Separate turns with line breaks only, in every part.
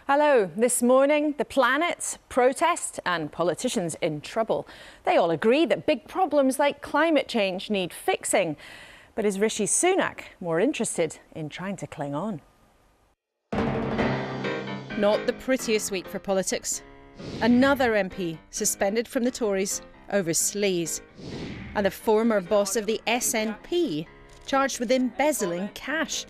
Hello. This morning, the planet, protest and politicians in trouble. They all agree that big problems like climate change need fixing. But is Rishi Sunak more interested in trying to cling on? Not the prettiest week for politics. Another MP suspended from the Tories over sleaze. And the former boss of the SNP charged with embezzling cash.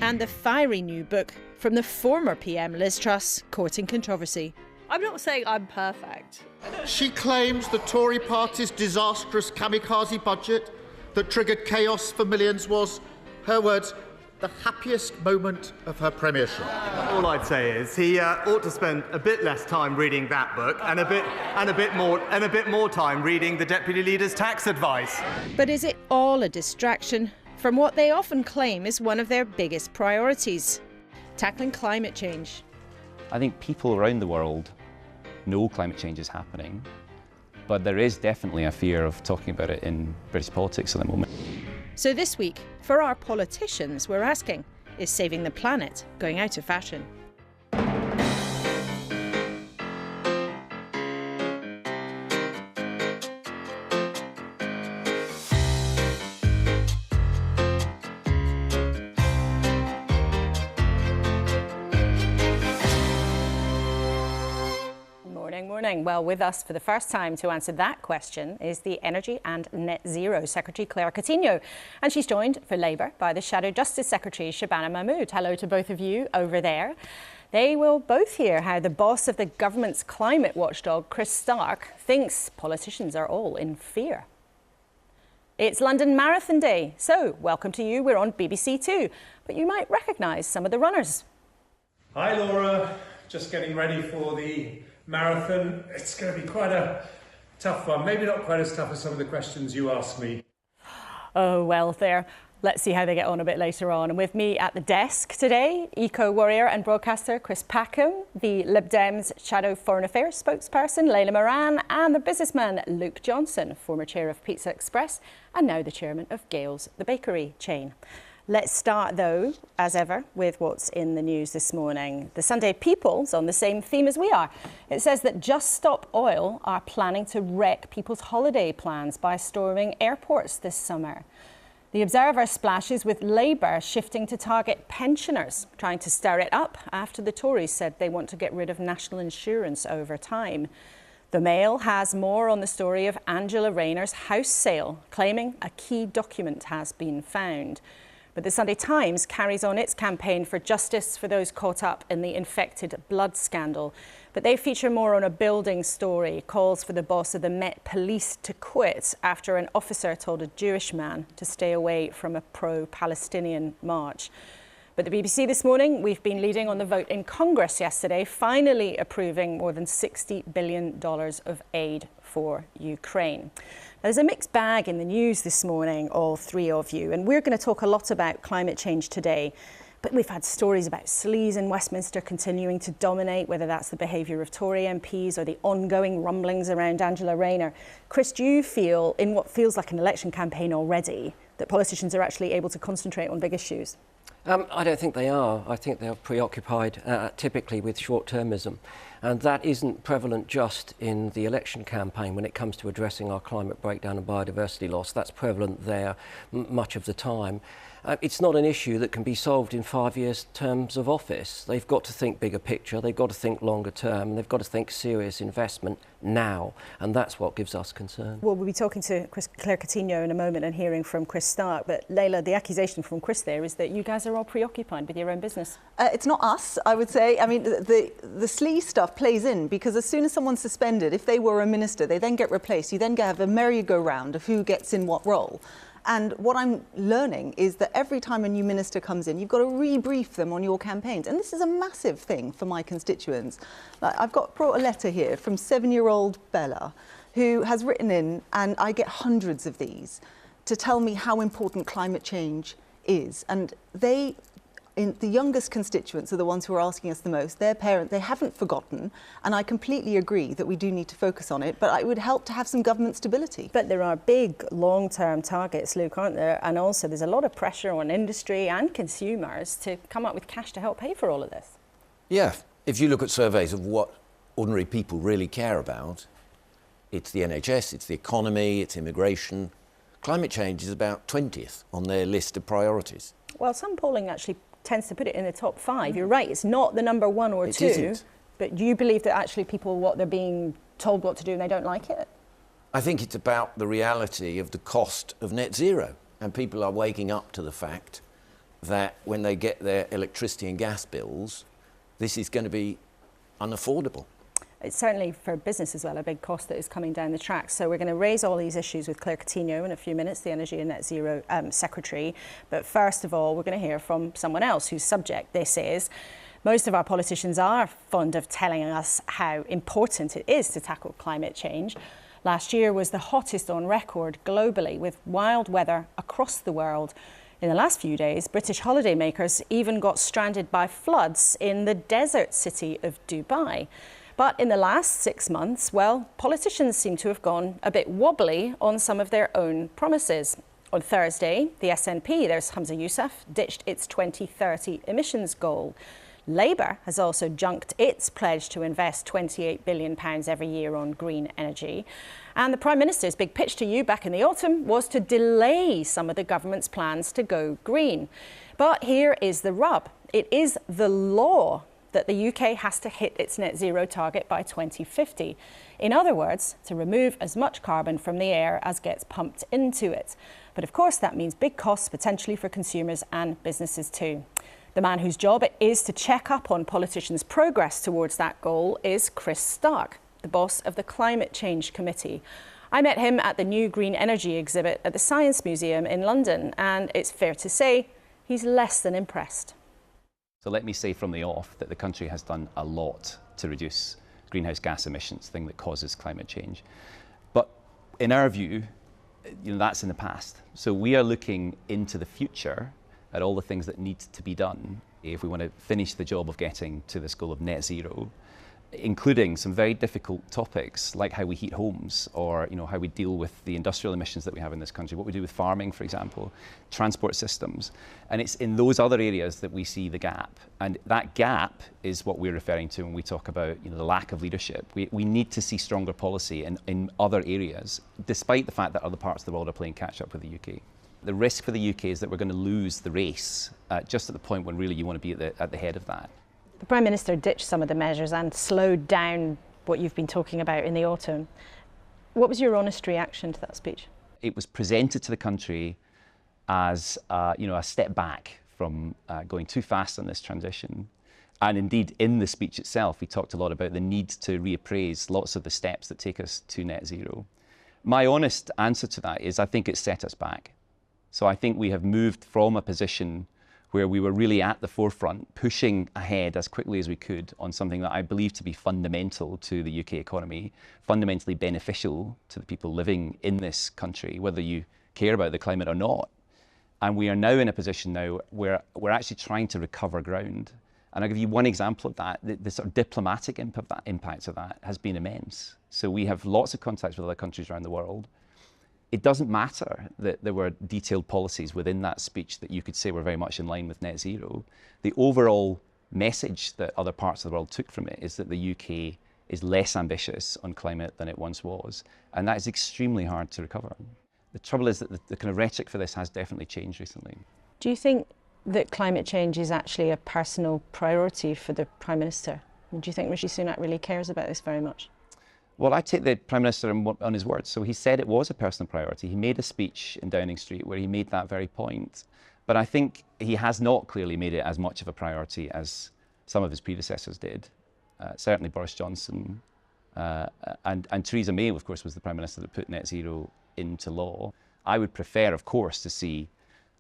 And the fiery new book from the former PM Liz Truss courting controversy.
I'm not saying I'm perfect.
She claims the Tory party's disastrous kamikaze budget that triggered chaos for millions was, her words, the happiest moment of her premiership.
All I'd say is he ought to spend a bit less time reading that book and a bit more time reading the Deputy Leader's tax advice.
But is it all a distraction from what they often claim is one of their biggest priorities? Tackling climate change.
I think people around the world know climate change is happening, but there is definitely a fear of talking about it in British politics at the moment.
So this week, for our politicians, we're asking, is saving the planet going out of fashion? Morning. Well, with us for the first time to answer that question is the Energy and Net Zero Secretary, Claire Coutinho. And she's joined for Labour by the Shadow Justice Secretary, Shabana Mahmood. Hello to both of you over there. They will both hear how the boss of the government's climate watchdog, Chris Stark, thinks politicians are all in fear. It's London Marathon Day, so welcome to you. We're on BBC Two, but you might recognise some of the runners.
Hi Laura, just getting ready for the marathon. It's going to be quite a tough one. Maybe not quite as tough as some of the questions you asked me.
Oh, well, there. Let's see how they get on a bit later on. And with me at the desk today, eco-warrior and broadcaster Chris Packham, the Lib Dems Shadow Foreign Affairs spokesperson Layla Moran, and the businessman Luke Johnson, former chair of Pizza Express and now the chairman of Gales, the bakery chain. Let's start, though, as ever, with what's in the news this morning. The Sunday People's on the same theme as we are. It says that Just Stop Oil are planning to wreck people's holiday plans by storming airports this summer. The Observer splashes with Labour shifting to target pensioners, trying to stir it up after the Tories said they want to get rid of national insurance over time. The Mail has more on the story of Angela Rayner's house sale, claiming a key document has been found. But the Sunday Times carries on its campaign for justice for those caught up in the infected blood scandal. But they feature more on a building story, calls for the boss of the Met Police to quit after an officer told a Jewish man to stay away from a pro-Palestinian march. But the BBC this morning, we've been leading on the vote in Congress yesterday, finally approving more than $60 billion of aid for Ukraine. There's a mixed bag in the news this morning, all three of you, and we're going to talk a lot about climate change today. But we've had stories about sleaze in Westminster continuing to dominate, whether that's the behaviour of Tory MPs or the ongoing rumblings around Angela Rayner. Chris, do you feel, in what feels like an election campaign already, that politicians are actually able to concentrate on big issues?
I don't think they are. I think they're preoccupied typically with short-termism. And that isn't prevalent just in the election campaign when it comes to addressing our climate breakdown and biodiversity loss. That's prevalent there much of the time. It's not an issue that can be solved in 5 years' terms of office. They've got to think bigger picture, they've got to think longer term, and they've got to think serious investment now. And that's what gives us concern. Well,
we'll be talking to Claire Coutinho in a moment and hearing from Chris Stark. But Layla, the accusation from Chris there is that you guys are all preoccupied with your own business.
It's not us, I would say. I mean, the sleaze stuff plays in because as soon as someone's suspended, if they were a minister, they then get replaced. You then have a merry-go-round of who gets in what role. And what I'm learning is that every time a new minister comes in, you've got to rebrief them on your campaigns. And this is a massive thing for my constituents. I've brought a letter here from 7-year-old Bella, who has written in, and I get hundreds of these, to tell me how important climate change is. And the youngest constituents are the ones who are asking us the most. Their parents, they haven't forgotten, and I completely agree that we do need to focus on it, but it would help to have some government stability.
But there are big long-term targets, Luke, aren't there? And also there's a lot of pressure on industry and consumers to come up with cash to help pay for all of this.
Yeah, If you look at surveys of what ordinary people really care about, it's the NHS, it's the economy, it's immigration. Climate change is about 20th on their list of priorities.
Well, some polling actually tends to put it in the top 5. You're right, it's not the number 1 or 2.
Isn't.
But do you believe that actually people, what they're being told what to do and they don't like it?
I think it's about the reality of the cost of net zero. And people are waking up to the fact that when they get their electricity and gas bills, this is going to be unaffordable.
It's certainly for business as well a big cost that is coming down the track. So we're going to raise all these issues with Claire Coutinho in a few minutes, the Energy and Net Zero Secretary. But first of all, we're going to hear from someone else whose subject this is. Most of our politicians are fond of telling us how important it is to tackle climate change. Last year was the hottest on record globally, with wild weather across the world. In the last few days, British holidaymakers even got stranded by floods in the desert city of Dubai. But in the last 6 months, well, politicians seem to have gone a bit wobbly on some of their own promises. On Thursday, the SNP, there's Hamza Yousaf, ditched its 2030 emissions goal. Labour has also junked its pledge to invest £28 billion every year on green energy. And the Prime Minister's big pitch to you back in the autumn was to delay some of the government's plans to go green. But here is the rub. It is the law that the UK has to hit its net zero target by 2050. In other words, to remove as much carbon from the air as gets pumped into it. But of course, that means big costs potentially for consumers and businesses too. The man whose job it is to check up on politicians' progress towards that goal is Chris Stark, the boss of the Climate Change Committee. I met him at the new Green Energy exhibit at the Science Museum in London, and it's fair to say he's less than impressed.
So let me say from the off that the country has done a lot to reduce greenhouse gas emissions, the thing that causes climate change. But in our view, that's in the past. So we are looking into the future at all the things that need to be done if we want to finish the job of getting to this goal of net zero, including some very difficult topics like how we heat homes, or how we deal with the industrial emissions that we have in this country, what we do with farming, for example, transport systems. And it's in those other areas that we see the gap. And that gap is what we're referring to when we talk about the lack of leadership. We need to see stronger policy in other areas, despite the fact that other parts of the world are playing catch up with the UK. The risk for the UK is that we're going to lose the race just at the point when really you want to be at the head of that.
The Prime Minister ditched some of the measures and slowed down what you've been talking about in the autumn. What was your honest reaction to that speech?
It was presented to the country as a step back from going too fast on this transition. And indeed, in the speech itself, he talked a lot about the need to reappraise lots of the steps that take us to net zero. My honest answer to that is I think it set us back. So I think we have moved from a position where we were really at the forefront, pushing ahead as quickly as we could on something that I believe to be fundamental to the UK economy, fundamentally beneficial to the people living in this country, whether you care about the climate or not. And we are now in a position now where we're actually trying to recover ground. And I'll give you one example of that. The sort of diplomatic impact of that has been immense. So we have lots of contacts with other countries around the world. It doesn't matter that there were detailed policies within that speech that you could say were very much in line with net zero. The overall message that other parts of the world took from it is that the UK is less ambitious on climate than it once was. And that is extremely hard to recover. The trouble is that the kind of rhetoric for this has definitely changed recently.
Do you think that climate change is actually a personal priority for the Prime Minister? And do you think Rishi Sunak really cares about this very much?
Well, I take the Prime Minister on his word. So he said it was a personal priority. He made a speech in Downing Street where he made that very point. But I think he has not clearly made it as much of a priority as some of his predecessors did. Certainly Boris Johnson and Theresa May, of course, was the Prime Minister that put net zero into law. I would prefer, of course, to see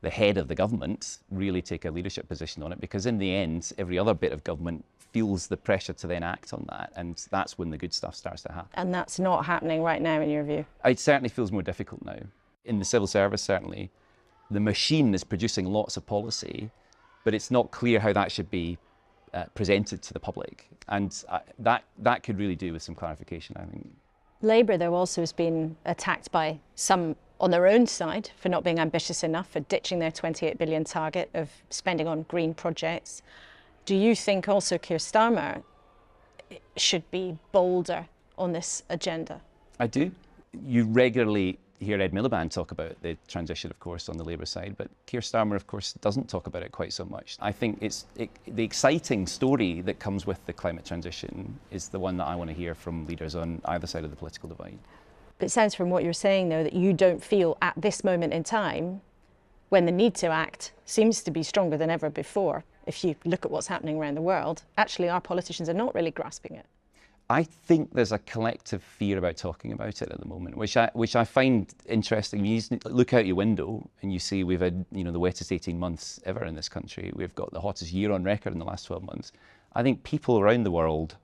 the head of the government really take a leadership position on it, because in the end, every other bit of government feels the pressure to then act on that, and that's when the good stuff starts to happen.
And that's not happening right now, in your view?
It certainly feels more difficult now. In the civil service, certainly, the machine is producing lots of policy, but it's not clear how that should be presented to the public. And that could really do with some clarification, I think.
Labour, though, also has been attacked by some on their own side for not being ambitious enough, for ditching their 28 billion target of spending on green projects. Do you think also Keir Starmer should be bolder on this agenda?
I do. You regularly hear Ed Miliband talk about the transition, of course, on the Labour side, but Keir Starmer, of course, doesn't talk about it quite so much. I think the exciting story that comes with the climate transition is the one that I want to hear from leaders on either side of the political divide.
But it sounds from what you're saying, though, that you don't feel at this moment in time, when the need to act seems to be stronger than ever before, if you look at what's happening around the world, actually our politicians are not really grasping it.
I think there's a collective fear about talking about it at the moment, which I find interesting. You look out your window and you see we've had, the wettest 18 months ever in this country. We've got the hottest year on record in the last 12 months. I think people around the world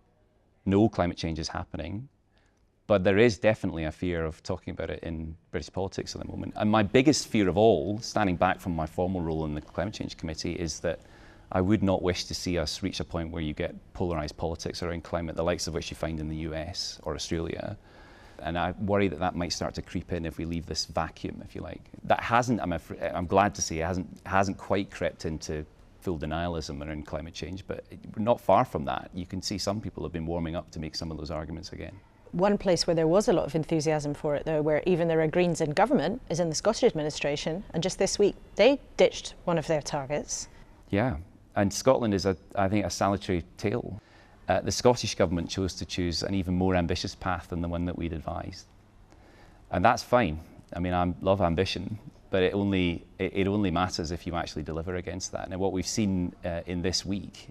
know climate change is happening, but there is definitely a fear of talking about it in British politics at the moment. And my biggest fear of all, standing back from my formal role in the Climate Change Committee, is that I would not wish to see us reach a point where you get polarised politics around climate, the likes of which you find in the US or Australia. And I worry that that might start to creep in if we leave this vacuum, if you like. That hasn't, I'm glad to say, hasn't quite crept into full denialism around climate change, but we're not far from that. You can see some people have been warming up to make some of those arguments again.
One place where there was a lot of enthusiasm for it, though, where even there are Greens in government, is in the Scottish administration. And just this week, they ditched one of their targets.
Yeah. And Scotland is, I think, a salutary tale. The Scottish government chose to choose an even more ambitious path than the one that we'd advised. And that's fine. I mean, I love ambition, but it only matters if you actually deliver against that. Now, what we've seen in this week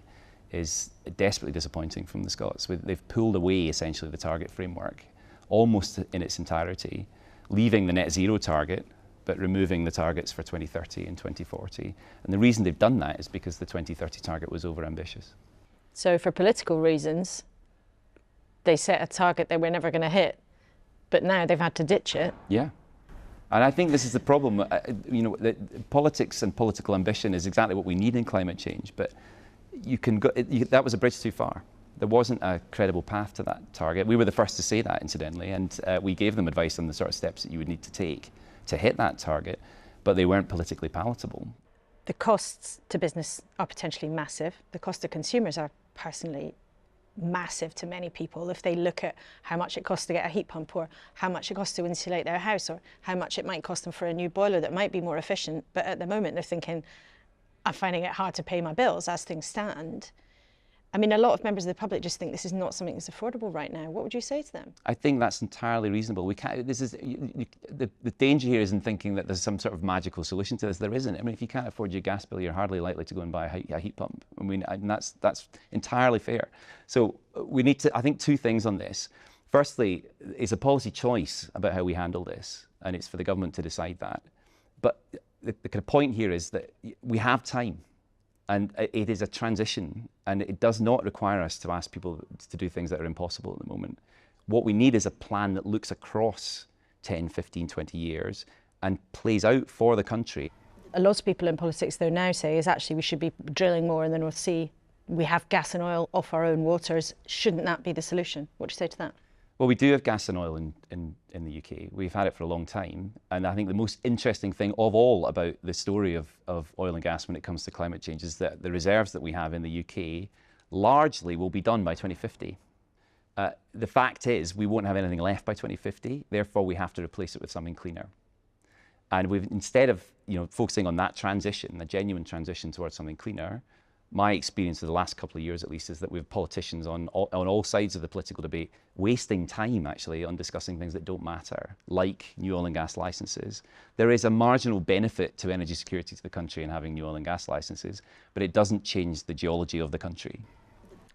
is desperately disappointing from the Scots. They've pulled away, essentially, the target framework almost in its entirety, leaving the net zero target, but removing the targets for 2030 and 2040. And the reason they've done that is because the 2030 target was overambitious.
So for political reasons, they set a target they were never going to hit, but now they've had to ditch it.
Yeah. And I think this is the problem. Politics and political ambition is exactly what we need in climate change, but that was a bridge too far. There wasn't a credible path to that target. We were the first to say that, incidentally, and we gave them advice on the sort of steps that you would need to take to hit that target, but they weren't politically palatable.
The costs to business are potentially massive. The cost to consumers are personally massive to many people. If they look at how much it costs to get a heat pump, or how much it costs to insulate their house, or how much it might cost them for a new boiler that might be more efficient, but at the moment they're thinking, I'm finding it hard to pay my bills as things stand. I mean, a lot of members of the public just think this is not something that's affordable right now. What would you say to them?
I think that's entirely reasonable. We can't. The danger here is in thinking that there's some sort of magical solution to this. There isn't. I mean, if you can't afford your gas bill, you're hardly likely to go and buy a heat pump. I mean, and that's entirely fair. So we need to. I think two things on this. Firstly, it's a policy choice about how we handle this, and it's for the government to decide that. But the kind of point here is that we have time. And it is a transition, and it does not require us to ask people to do things that are impossible at the moment. What we need is a plan that looks across 10, 15, 20 years and plays out for the country.
A lot of people in politics, though, now say is actually we should be drilling more in the North Sea. We have gas and oil off our own waters. Shouldn't that be the solution? What do you say to that?
Well, we do have gas and oil in the UK. We've had it for a long time. And I think the most interesting thing of all about the story of oil and gas when it comes to climate change is that the reserves that we have in the UK largely will be done by 2050. The fact is we won't have anything left by 2050. Therefore, we have to replace it with something cleaner. And instead of focusing on that transition, the genuine transition towards something cleaner, my experience of the last couple of years, at least, is that we have politicians on all sides of the political debate wasting time, actually, on discussing things that don't matter, like new oil and gas licenses. There is a marginal benefit to energy security to the country in having new oil and gas licenses, but it doesn't change the geology of the country.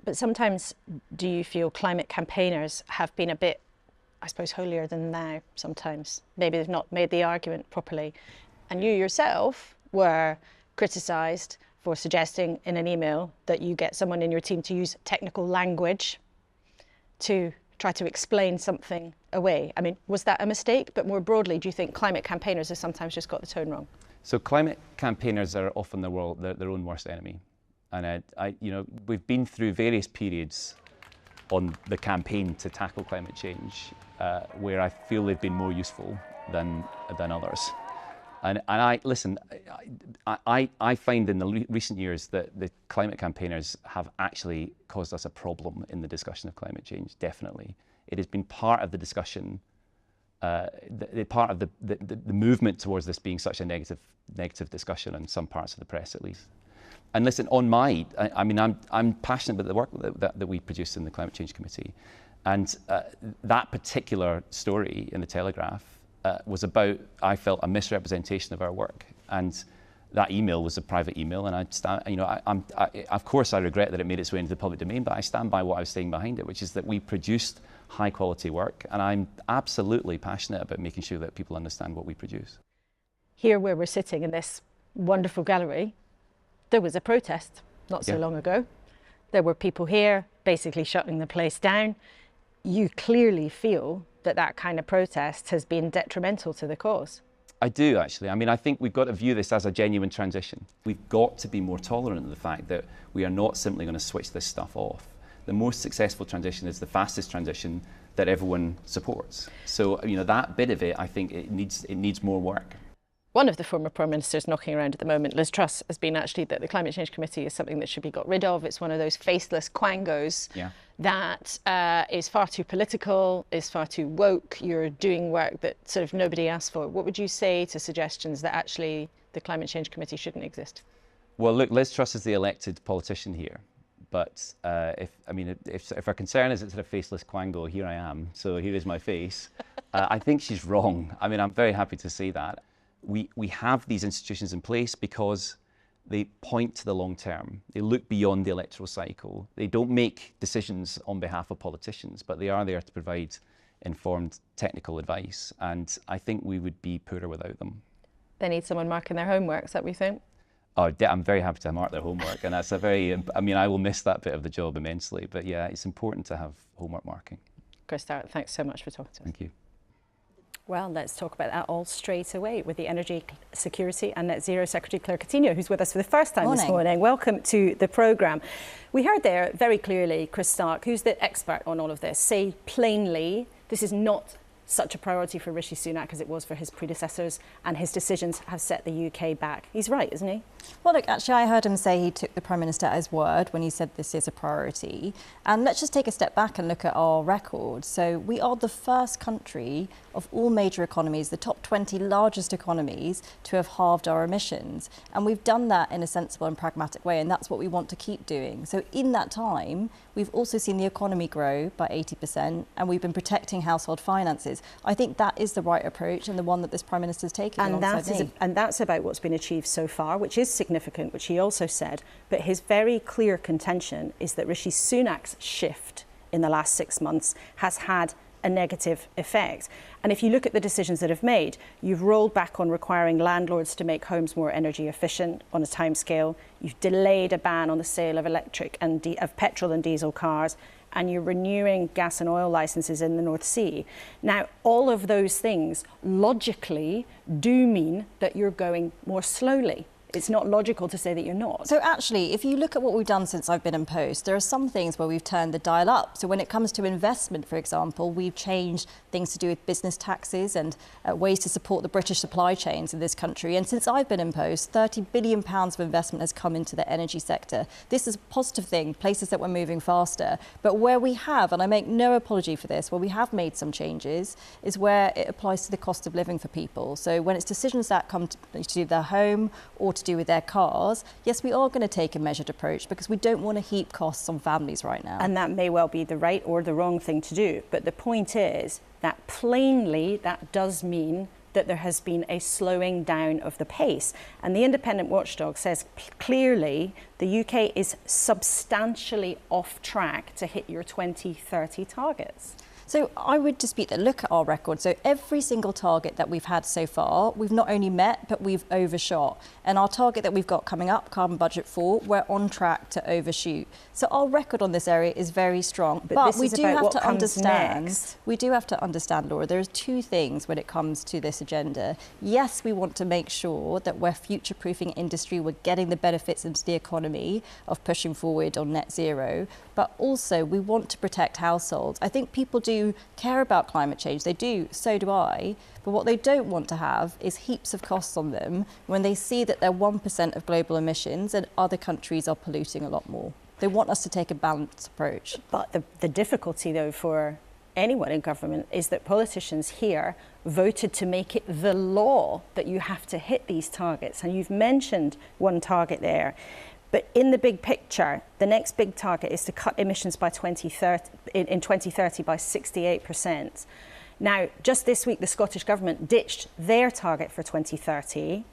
But sometimes, do you feel climate campaigners have been a bit, I suppose, holier than thou sometimes? Maybe they've not made the argument properly. And you yourself were criticised for suggesting in an email that you get someone in your team to use technical language to try to explain something away. I mean, was that a mistake? But more broadly, do you think climate campaigners have sometimes just got the tone wrong?
So climate campaigners are often their own worst enemy. And we've been through various periods on the campaign to tackle climate change where I feel they've been more useful than others. And I listen, I find in the recent years that the climate campaigners have actually caused us a problem in the discussion of climate change, definitely. It has been part of the discussion, part of the movement towards this being such a negative discussion in some parts of the press, at least. And listen, on I mean, I'm passionate about the work that we produce in the Climate Change Committee. And that particular story in the Telegraph was about, I felt, a misrepresentation of our work. And that email was a private email, and of course I regret that it made its way into the public domain, but I stand by what I was saying behind it, which is that we produced high quality work, and I'm absolutely passionate about making sure that people understand what we produce.
Here where we're sitting in this wonderful gallery, there was a protest not so long ago. There were people here basically shutting the place down. You clearly feel that that kind of protest has been detrimental to the cause.
I do, actually. I mean, I think we've got to view this as a genuine transition. We've got to be more tolerant of the fact that we are not simply going to switch this stuff off. The most successful transition is the fastest transition that everyone supports. So, that bit of it, I think it needs more work.
One of the former Prime Ministers knocking around at the moment, Liz Truss, has been actually that the Climate Change Committee is something that should be got rid of. It's one of those faceless quangos that is far too political, is far too woke. You're doing work that sort of nobody asked for. What would you say to suggestions that actually the Climate Change Committee shouldn't exist?
Well, look, Liz Truss is the elected politician here. But if our concern is it's a faceless quango, here I am. So here is my face. I think she's wrong. I mean, I'm very happy to say that. We have these institutions in place because they point to the long term. They look beyond the electoral cycle. They don't make decisions on behalf of politicians, but they are there to provide informed technical advice. And I think we would be poorer without them.
They need someone marking their homework, is that what you think?
Oh, I'm very happy to mark their homework, and that's I will miss that bit of the job immensely, but yeah, it's important to have homework marking.
Chris, thanks so much for talking to us.
Thank you.
Well, let's talk about that all straight away with the Energy Security and Net Zero Secretary Claire Coutinho, who's with us for the first time this morning. Welcome to the programme. We heard there very clearly Chris Stark, who's the expert on all of this, say plainly this is not such a priority for Rishi Sunak as it was for his predecessors, and his decisions have set the UK back. He's right, isn't he?
Well, look, actually, I heard him say he took the Prime Minister at his word when he said this is a priority. And let's just take a step back and look at our record. So we are the first country of all major economies, the top 20 largest economies, to have halved our emissions. And we've done that in a sensible and pragmatic way, and that's what we want to keep doing. So in that time, we've also seen the economy grow by 80%, and we've been protecting household finances. I think that is the right approach, and the one that this Prime Minister's taking alongside me.
And that's about what's been achieved so far, which is significant, which he also said. But his very clear contention is that Rishi Sunak's shift in the last 6 months has had a negative effect. And if you look at the decisions that have made, you've rolled back on requiring landlords to make homes more energy efficient on a timescale. You've delayed a ban on the sale of electric and of petrol and diesel cars, and you're renewing gas and oil licenses in the North Sea. Now, all of those things logically do mean that you're going more slowly. It's not logical to say that you're not.
So actually, if you look at what we've done since I've been in post, there are some things where we've turned the dial up. So when it comes to investment, for example, we've changed things to do with business taxes and ways to support the British supply chains in this country. And since I've been in post, £30 billion of investment has come into the energy sector. This is a positive thing, places that we're moving faster. But where we have, and I make no apology for this, where we have made some changes is where it applies to the cost of living for people. So when it's decisions that come to do their home or to do with their cars, yes, we are going to take a measured approach because we don't want to heap costs on families right now.
And that may well be the right or the wrong thing to do. But the point is that plainly that does mean that there has been a slowing down of the pace. And the independent watchdog says clearly the UK is substantially off track to hit your 2030 targets.
So I would dispute that. Look at our record. So every single target that we've had so far, we've not only met, but we've overshot. And our target that we've got coming up, Carbon Budget 4, we're on track to overshoot. So our record on this area is very strong. But we do have to understand, Laura, there are two things when it comes to this agenda. Yes, we want to make sure that we're future-proofing industry, we're getting the benefits into the economy of pushing forward on net zero, but also we want to protect households. I think people do do care about climate change. They do, so do I. But what they don't want to have is heaps of costs on them when they see that they're 1% of global emissions and other countries are polluting a lot more. They want us to take a balanced approach.
But the difficulty, though, for anyone in government is that politicians here voted to make it the law that you have to hit these targets. And you've mentioned one target there. But in the big picture, the next big target is to cut emissions by 2030, in 2030 by 68%. Now, just this week, the Scottish Government ditched their target for 2030.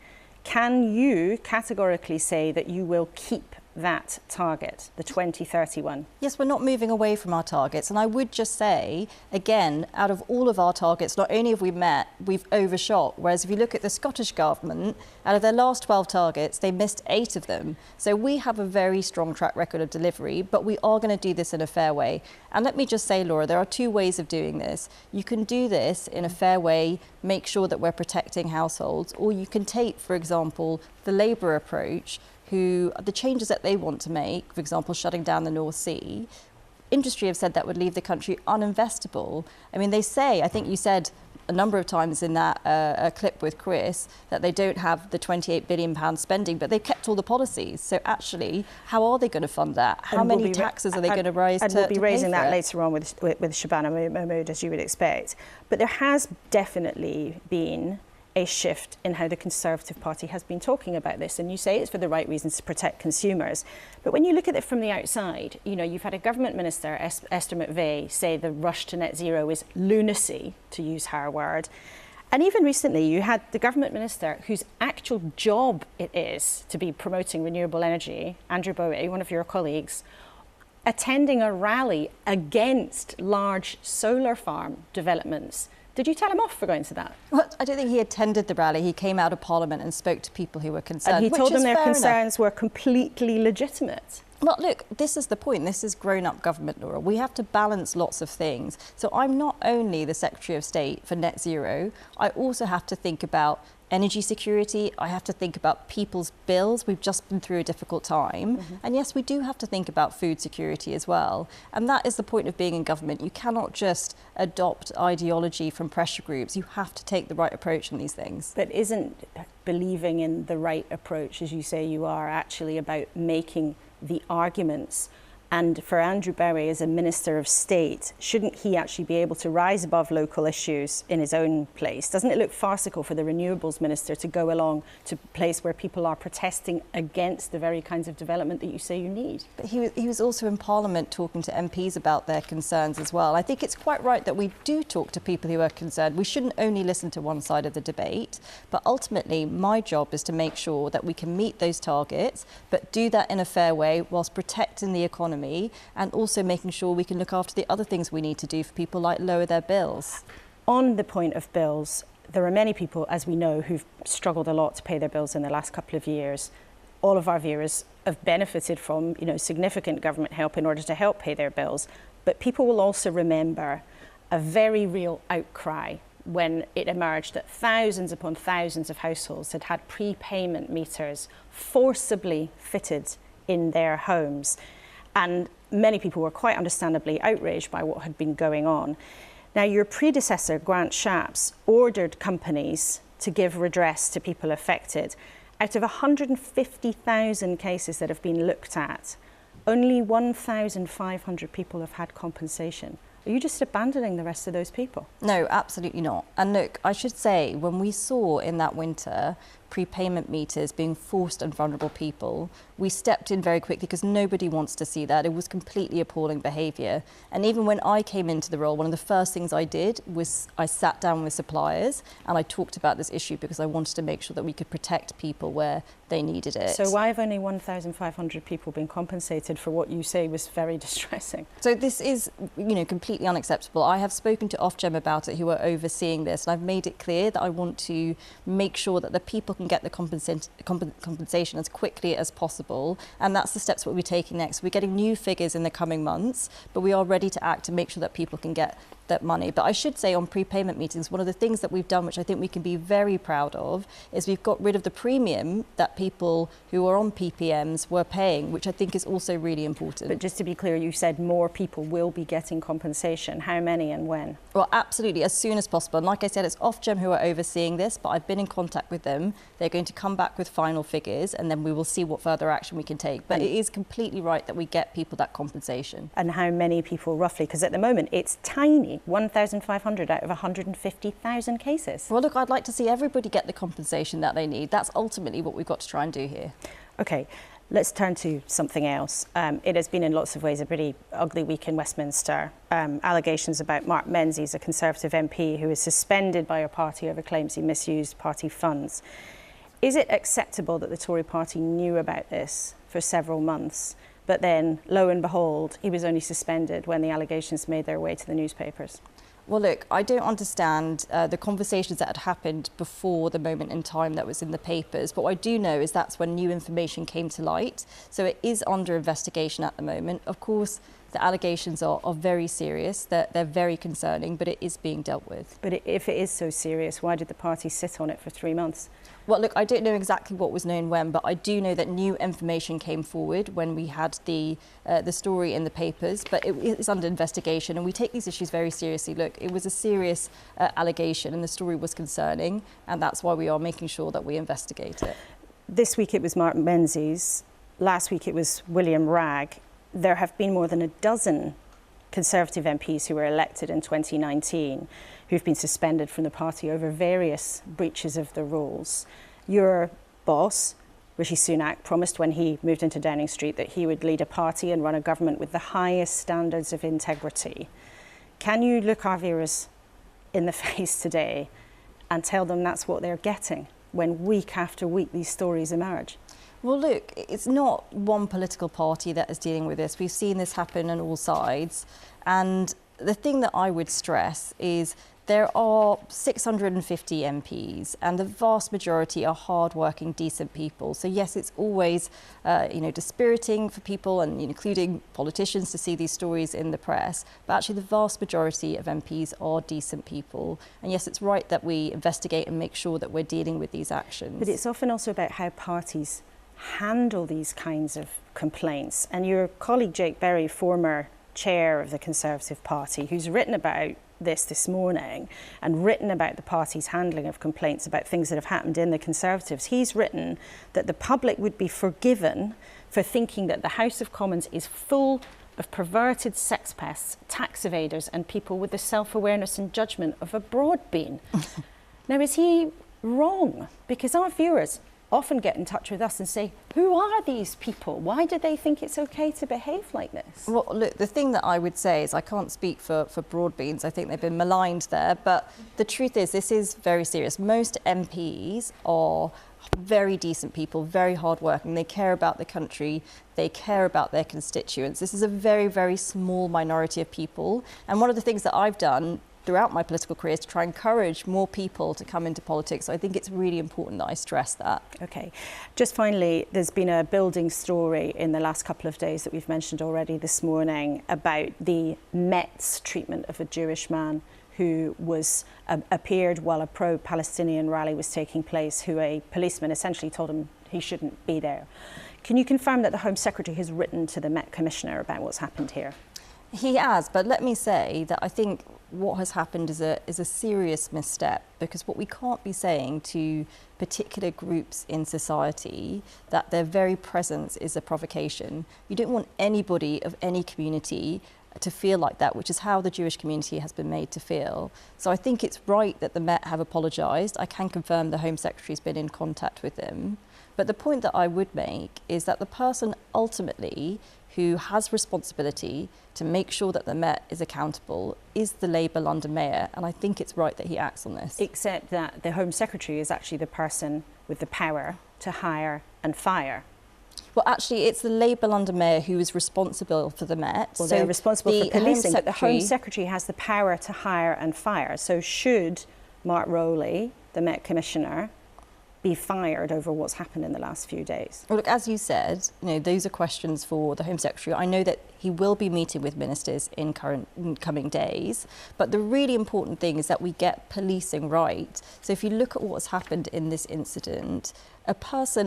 Can you categorically say that you will keep that target, the 2031?
Yes, we're not moving away from our targets. And I would just say, again, out of all of our targets, not only have we met, we've overshot. Whereas if you look at the Scottish Government, out of their last 12 targets, they missed 8 of them. So we have a very strong track record of delivery, but we are going to do this in a fair way. And let me just say, Laura, there are 2 ways of doing this. You can do this in a fair way, make sure that we're protecting households, or you can take, for example, the Labour approach, who the changes that they want to make, for example, shutting down the North Sea, industry have said that would leave the country uninvestable. I mean, they say, I think you said a number of times in that clip with Chris, that they don't have the £28 billion spending, but they've kept all the policies. So actually, how are they going to fund that? How many taxes are they going to raise?
And we'll be raising that later on with Shabana Mahmood, as you would expect. But there has definitely been a shift in how the Conservative Party has been talking about this. And you say it's for the right reasons, to protect consumers. But when you look at it from the outside, you know, you've had a government minister, Esther McVey, say the rush to net zero is lunacy, to use her word. And even recently, you had the government minister whose actual job it is to be promoting renewable energy, Andrew Bowie, one of your colleagues, attending a rally against large solar farm developments. Did you tell him off for going to that?
Well, I don't think he attended the rally. He came out of Parliament and spoke to people who were concerned.
And he told them their concerns were completely legitimate.
Well, look, this is the point. This is grown-up government, Laura. We have to balance lots of things. So I'm not only the Secretary of State for net zero, I also have to think about energy security. I have to think about people's bills. We've just been through a difficult time. And yes, we do have to think about food security as well. And that is the point of being in government. You cannot just adopt ideology from pressure groups. You have to take the right approach on these things.
But isn't believing in the right approach, as you say you are, actually about making the arguments? And for Andrew Bowie as a Minister of State, shouldn't he actually be able to rise above local issues in his own place? Doesn't it look farcical for the Renewables Minister to go along to a place where people are protesting against the very kinds of development that you say you need?
But he was also in Parliament talking to MPs about their concerns as well. I think it's quite right that we do talk to people who are concerned. We shouldn't only listen to one side of the debate, but ultimately my job is to make sure that we can meet those targets, but do that in a fair way whilst protecting the economy and also making sure we can look after the other things we need to do for people, like lower their bills.
On the point of bills, there are many people, as we know, who've struggled a lot to pay their bills in the last couple of years. All of our viewers have benefited from, you know, significant government help in order to help pay their bills. But people will also remember a very real outcry when it emerged that thousands upon thousands of households had had prepayment meters forcibly fitted in their homes. And many people were quite understandably outraged by what had been going on. Now, your predecessor, Grant Shapps, ordered companies to give redress to people affected. Out of 150,000 cases that have been looked at, only 1,500 people have had compensation. Are you just abandoning the rest of those people?
No, absolutely not. And look, I should say, when we saw in that winter prepayment meters being forced on vulnerable people, we stepped in very quickly because nobody wants to see that. It was completely appalling behaviour. And even when I came into the role, one of the first things I did was I sat down with suppliers and I talked about this issue because I wanted to make sure that we could protect people where they needed it.
So why have only 1,500 people been compensated for what you say was very distressing?
So this is, you know, completely unacceptable. I have spoken to Ofgem about it, who are overseeing this, and I've made it clear that I want to make sure that the people can get the compensation as quickly as possible, and that's the steps we'll be taking next. We're getting new figures in the coming months, but we are ready to act to make sure that people can get that money. But I should say on prepayment meetings, one of the things that we've done, which I think we can be very proud of, is we've got rid of the premium that people who are on PPMs were paying, which I think is also really important.
But just to be clear, you said more people will be getting compensation. How many and when?
Well, absolutely, as soon as possible. And like I said, it's Ofgem who are overseeing this, but I've been in contact with them. They're going to come back with final figures, and then we will see what further action we can take. But it is completely right that we get people that compensation.
And how many people roughly? Because at the moment it's tiny, 1,500 out of 150,000 cases.
Well, look, I'd like to see everybody get the compensation that they need. That's ultimately what we've got to try and do here.
OK, let's turn to something else. It has been in lots of ways a pretty ugly week in Westminster. Allegations about Mark Menzies, a Conservative MP who is suspended by your party over claims he misused party funds. Is it acceptable that the Tory party knew about this for several months, but then, lo and behold, he was only suspended when the allegations made their way to the newspapers?
Well, look, I don't understand the conversations that had happened before the moment in time that was in the papers. But what I do know is that's when new information came to light. So it is under investigation at the moment. Of course, the allegations are very serious. They're very concerning, but it is being dealt with.
But if it is so serious, why did the party sit on it for 3 months?
Well, look, I don't know exactly what was known when, but I do know that new information came forward when we had the story in the papers. But it is under investigation, and we take these issues very seriously. Look, it was a serious allegation, and the story was concerning, and that's why we are making sure that we investigate it.
This week it was Mark Menzies. Last week it was William Wragg. There have been more than a dozen Conservative MPs who were elected in 2019 who've been suspended from the party over various breaches of the rules. Your boss, Rishi Sunak, promised when he moved into Downing Street that he would lead a party and run a government with the highest standards of integrity. Can you look our viewers in the face today and tell them that's what they're getting when week after week these stories emerge?
Well, look, it's not one political party that is dealing with this. We've seen this happen on all sides. And the thing that I would stress is there are 650 MPs, and the vast majority are hard-working, decent people. So yes, it's always, dispiriting for people, and including politicians, to see these stories in the press. But actually, the vast majority of MPs are decent people. And yes, it's right that we investigate and make sure that we're dealing with these actions.
But it's often also about how parties handle these kinds of complaints. And your colleague Jake Berry, former chair of the Conservative Party, who's written about this morning and written about the party's handling of complaints about things that have happened in the Conservatives, he's written that the public would be forgiven for thinking that the House of Commons is full of perverted sex pests, tax evaders and people with the self-awareness and judgment of a broad-bean. Now, is he wrong? Because our viewers often get in touch with us and say, who are these people? Why do they think it's okay to behave like this?
Well, look, the thing that I would say is I can't speak for Broadbeans. I think they've been maligned there. But the truth is, this is very serious. Most MPs are very decent people, very hardworking. They care about the country. They care about their constituents. This is a very, very small minority of people. And one of the things that I've done throughout my political career is to try and encourage more people to come into politics. So I think it's really important that I stress that.
OK. Just finally, there's been a building story in the last couple of days that we've mentioned already this morning about the Met's treatment of a Jewish man who was appeared while a pro-Palestinian rally was taking place, who a policeman essentially told him he shouldn't be there. Can you confirm that the Home Secretary has written to the Met Commissioner about what's happened here?
He has, but let me say that I think what has happened is a serious misstep, because what we can't be saying to particular groups in society that their very presence is a provocation. You don't want anybody of any community to feel like that, which is how the Jewish community has been made to feel. So I think it's right that the Met have apologised. I can confirm the Home Secretary's been in contact with them. But the point that I would make is that the person ultimately who has responsibility to make sure that the Met is accountable is the Labour London Mayor, and I think it's right that he acts on this.
Except that the Home Secretary is actually the person with the power to hire and fire.
Well, actually, it's the Labour London Mayor who is responsible for the Met.
Well, they're responsible for policing, but the Home Secretary has the power to hire and fire. So should Mark Rowley, the Met Commissioner, be fired over what's happened in the last few days?
Well, look, as you said, those are questions for the Home Secretary. I know that He will be meeting with ministers in coming days. But the really important thing is that we get policing right. So if you look at what's happened in this incident, a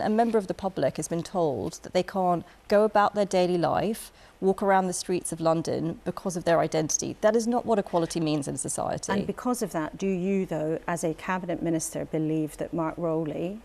member of the public has been told that they can't go about their daily life, walk around the streets of London because of their identity. That is not what equality means in society.
And because of that, do you, though, as a cabinet minister, believe that Mark Rowley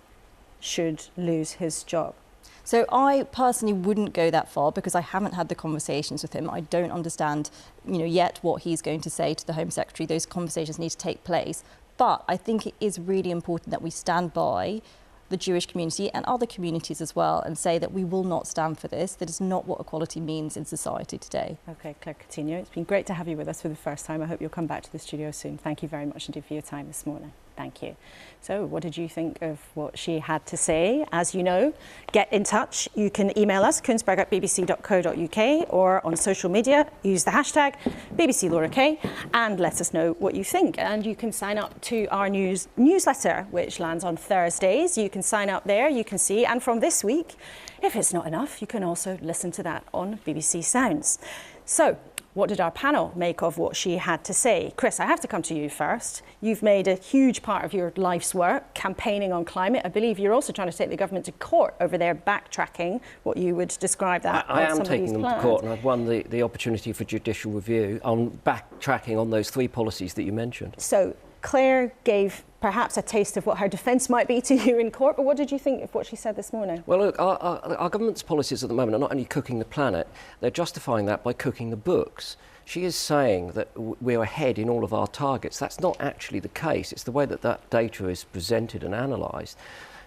should lose his job?
So I personally wouldn't go that far because I haven't had the conversations with him. I don't understand, yet what he's going to say to the Home Secretary. Those conversations need to take place. But I think it is really important that we stand by the Jewish community and other communities as well and say that we will not stand for this. That is not what equality means in society today.
OK, Claire Coutinho, it's been great to have you with us for the first time. I hope you'll come back to the studio soon. Thank you very much indeed for your time this morning. Thank you. So what did you think of what she had to say? As you know, get in touch. You can email us, kuenssberg@bbc.co.uk, or on social media, use the hashtag #BBCLauraK and let us know what you think. And you can sign up to our newsletter, which lands on Thursdays. You can sign up there, you can see. And from this week, if it's not enough, you can also listen to that on BBC Sounds. So, what did our panel make of what she had to say? Chris, I have to come to you first. You've made a huge part of your life's work campaigning on climate. I believe you're also trying to take the government to court over their backtracking, what you would describe that.
I am taking them to court, and I've won the opportunity for judicial review on backtracking on those 3 policies that you mentioned.
So Claire gave perhaps a taste of what her defence might be to you in court, but what did you think of what she said this morning?
Well, look, our government's policies at the moment are not only cooking the planet, they're justifying that by cooking the books. She is saying that we're ahead in all of our targets. That's not actually the case. It's the way that that data is presented and analysed.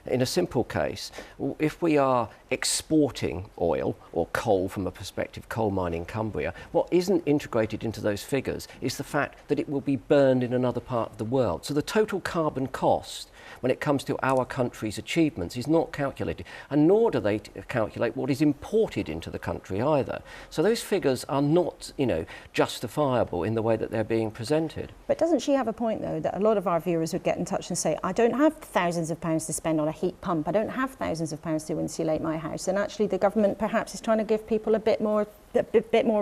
In a simple case, if we are exporting oil or coal from a prospective coal mine in Cumbria, what isn't integrated into those figures is the fact that it will be burned in another part of the world. So the total carbon cost when it comes to our country's achievements is not calculated, and nor do they calculate what is imported into the country either. So those figures are not, justifiable in the way that they're being presented.
But doesn't she have a point, though, that a lot of our viewers would get in touch and say, I don't have thousands of pounds to spend on a heat pump, I don't have thousands of pounds to insulate my house, and actually the government perhaps is trying to give people a bit more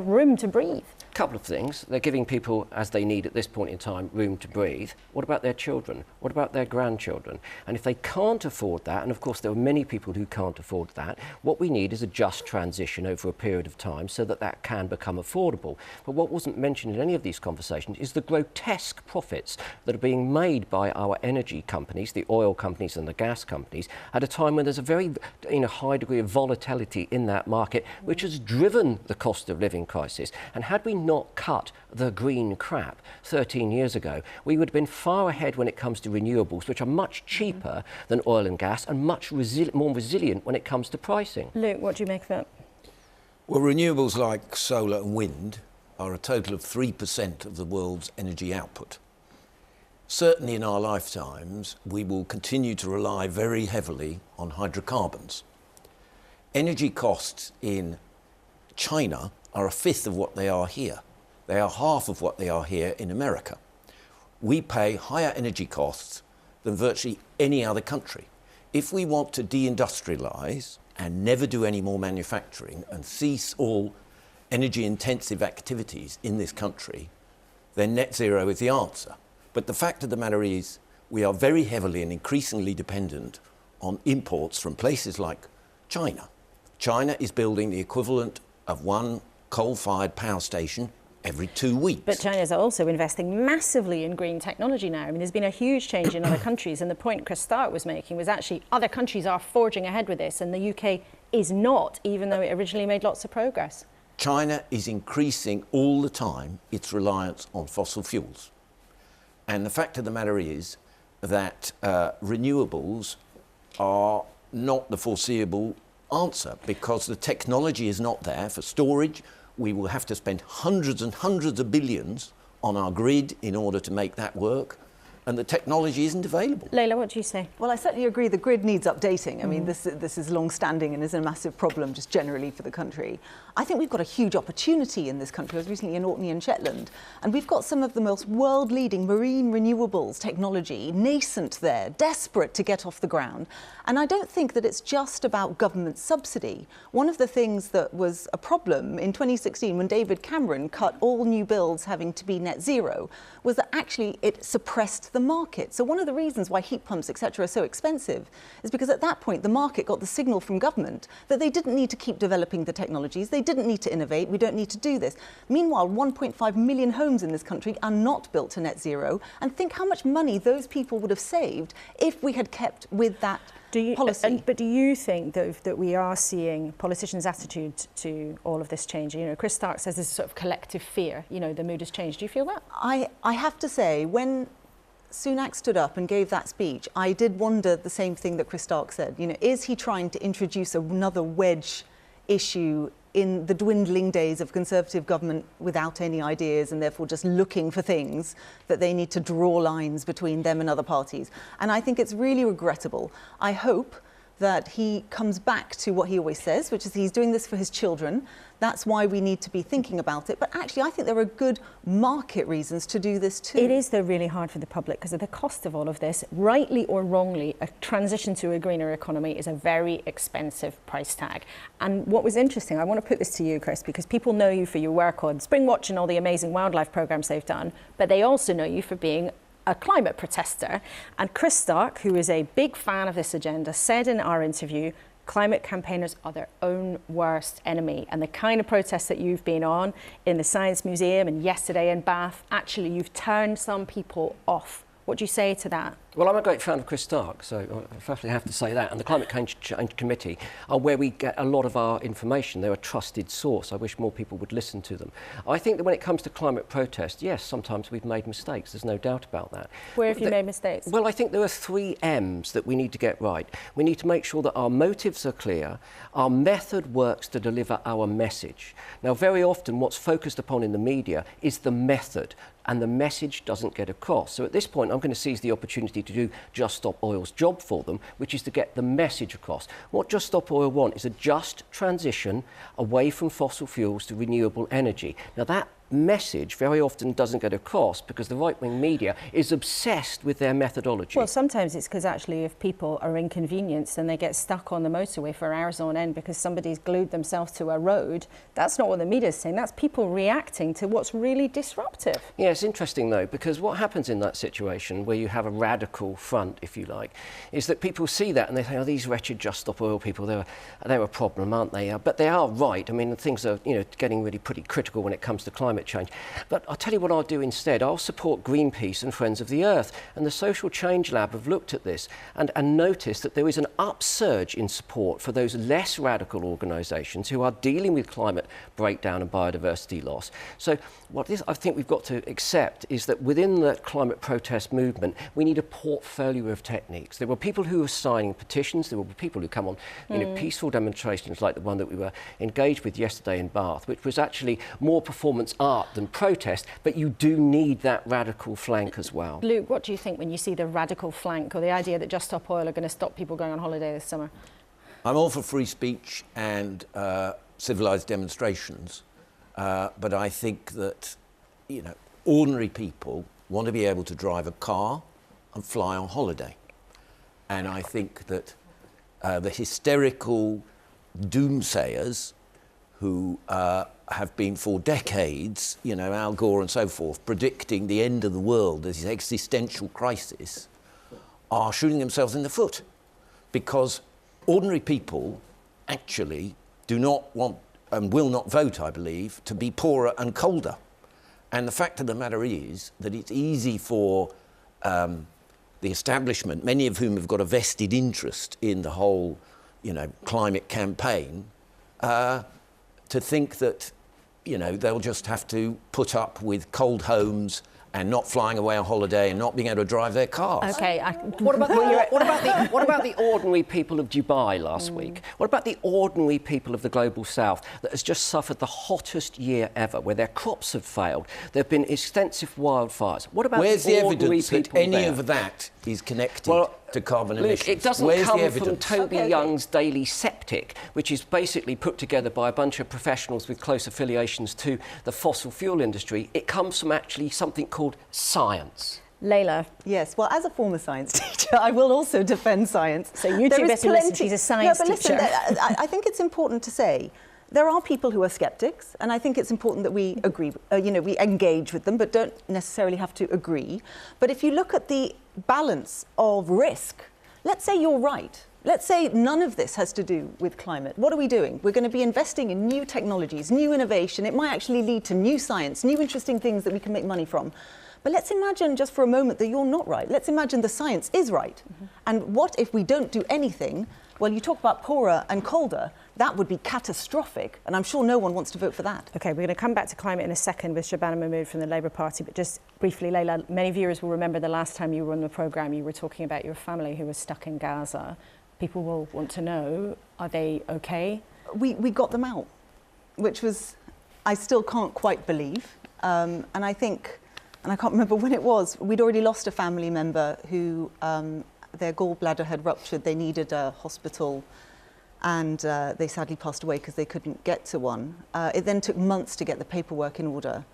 room to breathe?
A couple of things. They're giving people, as they need at this point in time, room to breathe. What about their children? What about their grandchildren? And if they can't afford that, and of course there are many people who can't afford that, what we need is a just transition over a period of time so that that can become affordable. But what wasn't mentioned in any of these conversations is the grotesque profits that are being made by our energy companies, the oil companies and the gas companies, at a time when there's a very high degree of volatility in that market, which has driven the cost of living crisis. And had we not cut the green crap 13 years ago, we would have been far ahead when it comes to renewables, which are much cheaper than oil and gas and much more resilient when it comes to pricing.
Luke, what do you make of that?
Well, renewables like solar and wind are a total of 3% of the world's energy output. Certainly in our lifetimes, we will continue to rely very heavily on hydrocarbons. Energy costs in China are a fifth of what they are here. They are half of what they are here in America. We pay higher energy costs than virtually any other country. If we want to deindustrialise and never do any more manufacturing and cease all energy-intensive activities in this country, then net zero is the answer. But the fact of the matter is, we are very heavily and increasingly dependent on imports from places like China. China is building the equivalent of one coal-fired power station every 2 weeks.
But China is also investing massively in green technology now. I mean, there's been a huge change in other countries, and the point Chris Stark was making was actually other countries are forging ahead with this, and the UK is not, even though it originally made lots of progress.
China is increasing all the time its reliance on fossil fuels. And the fact of the matter is that renewables are not the foreseeable answer because the technology is not there for storage. We will have to spend hundreds and hundreds of billions on our grid in order to make that work. and the technology isn't available.
Layla, what do you say?
Well, I certainly agree the grid needs updating. I mean, this is long-standing and is a massive problem just generally for the country. I think we've got a huge opportunity in this country. I was recently in Orkney and Shetland, and we've got some of the most world-leading marine renewables technology nascent there, desperate to get off the ground. And I don't think that it's just about government subsidy. One of the things that was a problem in 2016 when David Cameron cut all new builds having to be net zero was that actually it suppressed the market. So one of the reasons why heat pumps, etc., are so expensive is because at that point the market got the signal from government that they didn't need to keep developing the technologies, they didn't need to innovate, we don't need to do this. Meanwhile, 1.5 million homes in this country are not built to net zero, and think how much money those people would have saved if we had kept with that policy.
But do you think, though, that we are seeing politicians' attitude to all of this change? You know, Chris Stark says there's a sort of collective fear. You know, the mood has changed. Do you feel that?
I have to say, when Sunak stood up and gave that speech, I did wonder the same thing that Chris Stark said. You know, is he trying to introduce another wedge issue in the dwindling days of Conservative government without any ideas and therefore just looking for things that they need to draw lines between them and other parties? And I think it's really regrettable. I hope that he comes back to what he always says, which is he's doing this for his children. That's why we need to be thinking about it. But actually, I think there are good market reasons to do this too.
It is, though, really hard for the public because of the cost of all of this. Rightly or wrongly, a transition to a greener economy is a very expensive price tag. And what was interesting, I want to put this to you, Chris, because people know you for your work on Springwatch and all the amazing wildlife programmes they've done, but they also know you for being a climate protester. And Chris Stark, who is a big fan of this agenda, said in our interview, climate campaigners are their own worst enemy. And the kind of protests that you've been on in the Science Museum and yesterday in Bath, actually you've turned some people off. What do you say to that?
Well, I'm a great fan of Chris Stark, so I firstly have to say that. And the Climate Change Committee are where we get a lot of our information. They're a trusted source. I wish more people would listen to them. I think that when it comes to climate protest, yes, sometimes we've made mistakes. There's no doubt about that.
Where have you made mistakes?
Well, I think there are 3 M's that we need to get right. We need to make sure that our motives are clear, our method works to deliver our message. Now, very often what's focused upon in the media is the method, and the message doesn't get across. So at this point, I'm going to seize the opportunity to do Just Stop Oil's job for them, which is to get the message across. What Just Stop Oil want is a just transition away from fossil fuels to renewable energy. Now, that message very often doesn't get across because the right-wing media is obsessed with their methodology.
Well, sometimes it's because actually if people are inconvenienced and they get stuck on the motorway for hours on end because somebody's glued themselves to a road, that's not what the media's saying. That's people reacting to what's really disruptive.
Yeah, it's interesting though, because what happens in that situation where you have a radical front, if you like, is that people see that and they think, oh, these wretched Just Stop Oil people, they're a problem, aren't they? But they are right. I mean, things are, you know, getting really pretty critical when it comes to climate change. But I'll tell you what I'll do instead. I'll support Greenpeace and Friends of the Earth. And the Social Change Lab have looked at this and noticed that there is an upsurge in support for those less radical organisations who are dealing with climate breakdown and biodiversity loss. So what I think we've got to accept is that within the climate protest movement, we need a portfolio of techniques. There were people who were signing petitions. There were people who come on, you know, peaceful demonstrations like the one that we were engaged with yesterday in Bath, which was actually more performance art than protest, but you do need that radical flank as well.
Luke, what do you think when you see the radical flank or the idea that Just Stop Oil are going to stop people going on holiday this summer?
I'm all for free speech and civilised demonstrations, but I think that, you know, ordinary people want to be able to drive a car and fly on holiday. And I think that the hysterical doomsayers who have been for decades, you know, Al Gore and so forth, predicting the end of the world as this existential crisis, are shooting themselves in the foot. Because ordinary people actually do not want and will not vote, I believe, to be poorer and colder. And the fact of the matter is that it's easy for the establishment, many of whom have got a vested interest in the whole, you know, climate campaign, to think that, you know, they'll just have to put up with cold homes and not flying away on holiday and not being able to drive their cars.
Okay.
What about the ordinary people of Dubai last week? What about the ordinary people of the global south that has just suffered the hottest year ever, where their crops have failed? There have been extensive wildfires. What about
Where's the
ordinary
evidence that
people
any
there?
of that is connected to carbon emissions?
It doesn't
Where's
come
the
from
evidence?
Toby Young's Daily Septic, which is basically put together by a bunch of professionals with close affiliations to the fossil fuel industry. It comes from actually something called science.
Layla.
Yes, well, as a former science teacher, I will also defend science.
So you two better listen, she's a science teacher.
I think it's important to say there are people who are skeptics, and I think it's important that we agree, we engage with them, but don't necessarily have to agree. But if you look at the balance of risk, let's say you're right. Let's say none of this has to do with climate. What are we doing? We're going to be investing in new technologies, new innovation. It might actually lead to new science, new interesting things that we can make money from. But let's imagine just for a moment that you're not right. Let's imagine the science is right. And what if we don't do anything? Well, you talk about poorer and colder. That would be catastrophic. And I'm sure no one wants to vote for that.
OK, we're going to come back to climate in a second with Shabana Mahmood from the Labour Party. But just briefly, Layla, many viewers will remember the last time you were on the programme, you were talking about your family who was stuck in Gaza. People will want to know, are they OK?
We got them out, which was, I still can't quite believe. And I think, and I can't remember when it was, we'd already lost a family member who their gallbladder had ruptured. They needed a hospital, and they sadly passed away because they couldn't get to one. It then took months to get the paperwork in order.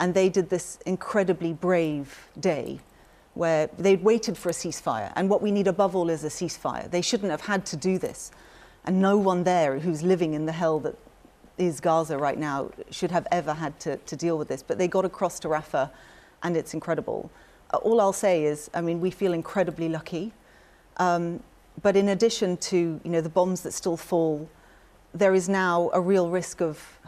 And they did this incredibly brave day where they'd waited for a ceasefire. And what we need above all is a ceasefire. They shouldn't have had to do this. And no one there who's living in the hell that is Gaza right now should have ever had to deal with this. But they got across to Rafah, and it's incredible. All I'll say is, I mean, we feel incredibly lucky. But in addition to, the bombs that still fall, there is now a real risk of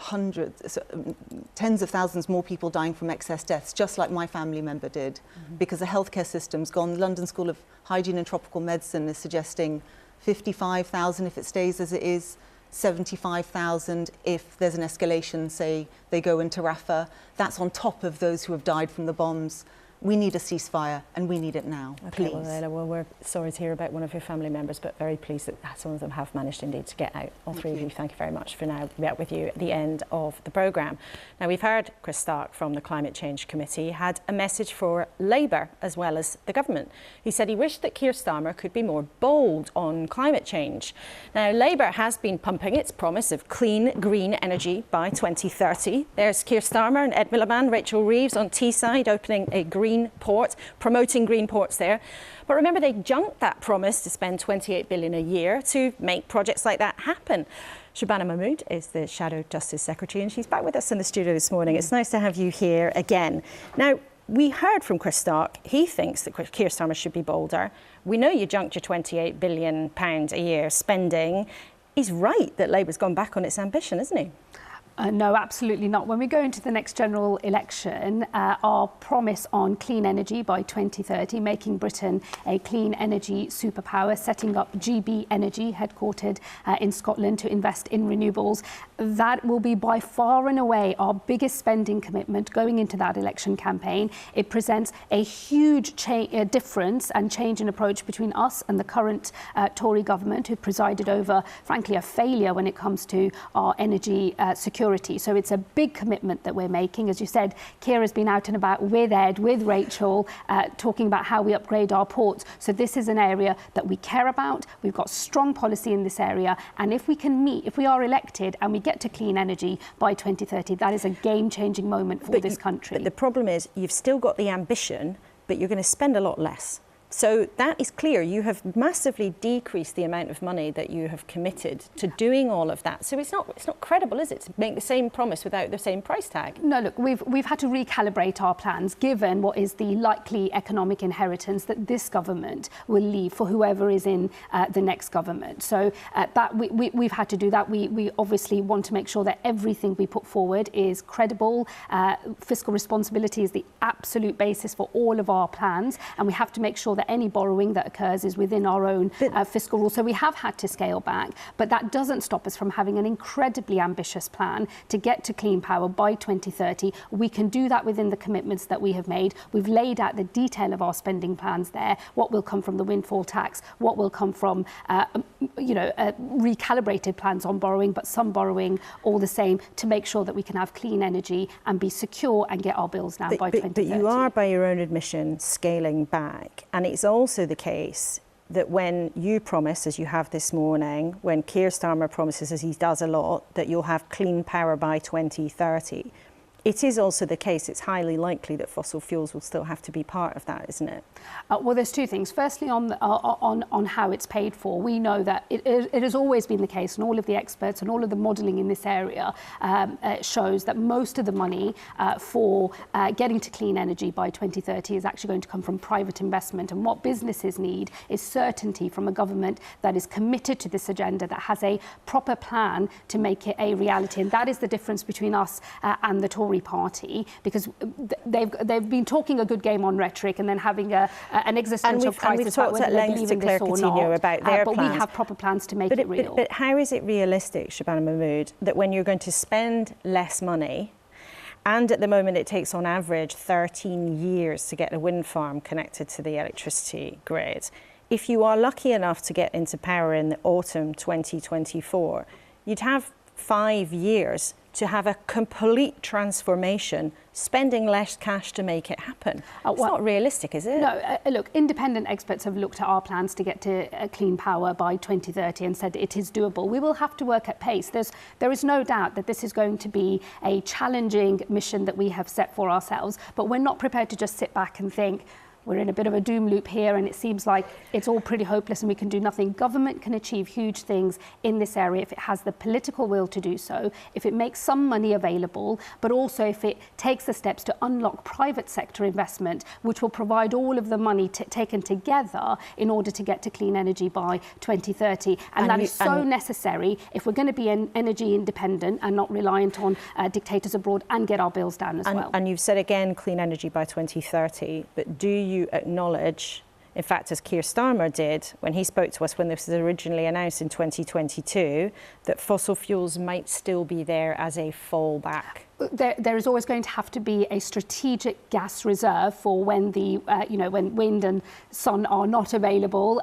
tens of thousands more people dying from excess deaths, just like my family member did, because the healthcare system's gone. The London School of Hygiene and Tropical Medicine is suggesting 55,000 if it stays as it is, 75,000 if there's an escalation, say they go into Rafah. That's on top of those who have died from the bombs. We need a ceasefire, and we need it now, please.
Well, Layla, we're sorry to hear about one of your family members, but very pleased that some of them have managed indeed to get out. All three of you, thank you very much for now. We'll be out with you at the end of the programme. Now, we've heard Chris Stark from the Climate Change Committee had a message for Labour as well as the government. He said he wished that Keir Starmer could be more bold on climate change. Now, Labour has been pumping its promise of clean, green energy by 2030. There's Keir Starmer and Ed Miliband, Rachel Reeves on Teesside opening a green port, promoting green ports there. But remember, they junked that promise to spend $28 billion a year to make projects like that happen. Shabana Mahmood is the Shadow Justice Secretary, and she's back with us in the studio this morning. It's nice to have you here again. Now, we heard from Chris Stark. He thinks that Keir Starmer should be bolder. We know you junked your £28 billion a year spending. He's right that Labour's gone back on its ambition, isn't he?
No, absolutely not. When we go into the next general election, our promise on clean energy by 2030, making Britain a clean energy superpower, setting up GB Energy, headquartered in Scotland, to invest in renewables, that will be by far and away our biggest spending commitment going into that election campaign. It presents a huge difference and change in approach between us and the current Tory government, who presided over, frankly, a failure when it comes to our energy security. So it's a big commitment that we're making. As you said, Keir has been out and about with Ed, with Rachel, talking about how we upgrade our ports. So this is an area that we care about. We've got strong policy in this area. And if we are elected and we get to clean energy by 2030, that is a game-changing moment for this country.
But the problem is you've still got the ambition, but you're going to spend a lot less. So that is clear. You have massively decreased the amount of money that you have committed to doing all of that. So it's not credible, is it, to make the same promise without the same price tag?
No, look, we've had to recalibrate our plans given what is the likely economic inheritance that this government will leave for whoever is in the next government. So that we've had to do that. We obviously want to make sure that everything we put forward is credible. Fiscal responsibility is the absolute basis for all of our plans, and we have to make sure that any borrowing that occurs is within our own fiscal rules. So we have had to scale back, but that doesn't stop us from having an incredibly ambitious plan to get to clean power by 2030. We can do that within the commitments that we have made. We've laid out the detail of our spending plans there, what will come from the windfall tax, what will come from, recalibrated plans on borrowing, but some borrowing all the same, to make sure that we can have clean energy and be secure and get our bills down by 2030.
But you are, by your own admission, scaling back. And it's also the case that when you promise, as you have this morning, when Keir Starmer promises, as he does a lot, that you'll have clean power by 2030, it is also the case, it's highly likely that fossil fuels will still have to be part of that, isn't it?
Well, there's two things. Firstly, on how it's paid for, we know that it has always been the case, and all of the experts and all of the modelling in this area shows that most of the money for getting to clean energy by 2030 is actually going to come from private investment. And what businesses need is certainty from a government that is committed to this agenda, that has a proper plan to make it a reality. And that is the difference between us and the Tory party, because they've been talking a good game on rhetoric and then having an existential crisis about whether they believe in this or not.
About their
but
plans.
We have proper plans to make it real.
But how is it realistic, Shabana Mahmood, that when you're going to spend less money, and at the moment it takes on average 13 years to get a wind farm connected to the electricity grid, if you are lucky enough to get into power in the autumn 2024, you'd have 5 years to have a complete transformation, spending less cash to make it happen. It's not realistic, is it?
No, look, independent experts have looked at our plans to get to clean power by 2030 and said it is doable. We will have to work at pace. There is no doubt that this is going to be a challenging mission that we have set for ourselves, but we're not prepared to just sit back and think, we're in a bit of a doom loop here and it seems like it's all pretty hopeless and we can do nothing. Government can achieve huge things in this area if it has the political will to do so, if it makes some money available, but also if it takes the steps to unlock private sector investment, which will provide all of the money taken together in order to get to clean energy by 2030. And that is so necessary if we're going to be energy independent and not reliant on dictators abroad and get our bills down as well.
And you've said again, clean energy by 2030, but do you acknowledge, in fact, as Keir Starmer did when he spoke to us when this was originally announced in 2022, that fossil fuels might still be there as a fallback?
There is always going to have to be a strategic gas reserve for when when wind and sun are not available.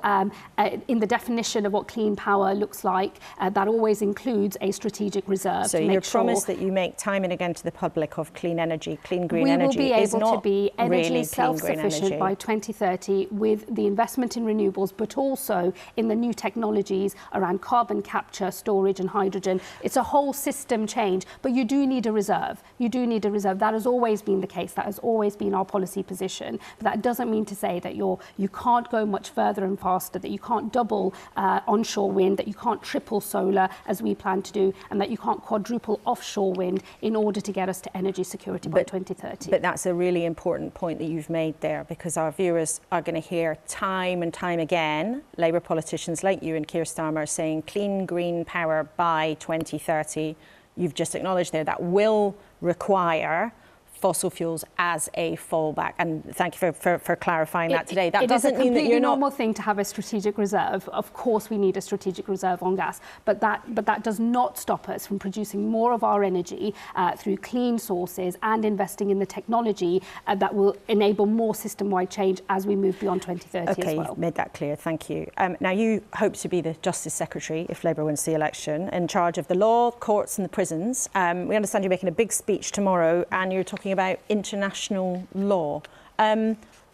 In the definition of what clean power looks like, that always includes a strategic reserve.
So your promise that you make time and again to the public of clean energy, clean green energy,
we will be
is
able
not
to be energy
really
self-sufficient by 2030 with the investment in renewables, but also in the new technologies around carbon capture, storage and hydrogen. It's a whole system change, but you do need a reserve. You do need a reserve. That has always been the case. That has always been our policy position. But that doesn't mean to say that you can't go much further and faster, that you can't double onshore wind, that you can't triple solar as we plan to do, and that you can't quadruple offshore wind in order to get us to energy security by 2030.
But that's a really important point that you've made there, because our viewers are going to hear time and time again Labour politicians like you and Keir Starmer saying clean green power by 2030. You've just acknowledged there that will require fossil fuels as a fallback. And thank you for clarifying that today. That doesn't mean that you're not...
It is a completely normal thing to have a strategic reserve. Of course, we need a strategic reserve on gas, but that does not stop us from producing more of our energy through clean sources and investing in the technology that will enable more system-wide change as we move beyond 2030 as well.
Okay, you've made that clear. Thank you. Now, you hope to be the Justice Secretary if Labour wins the election, in charge of the law, courts and the prisons. We understand you're making a big speech tomorrow and you're talking about international law.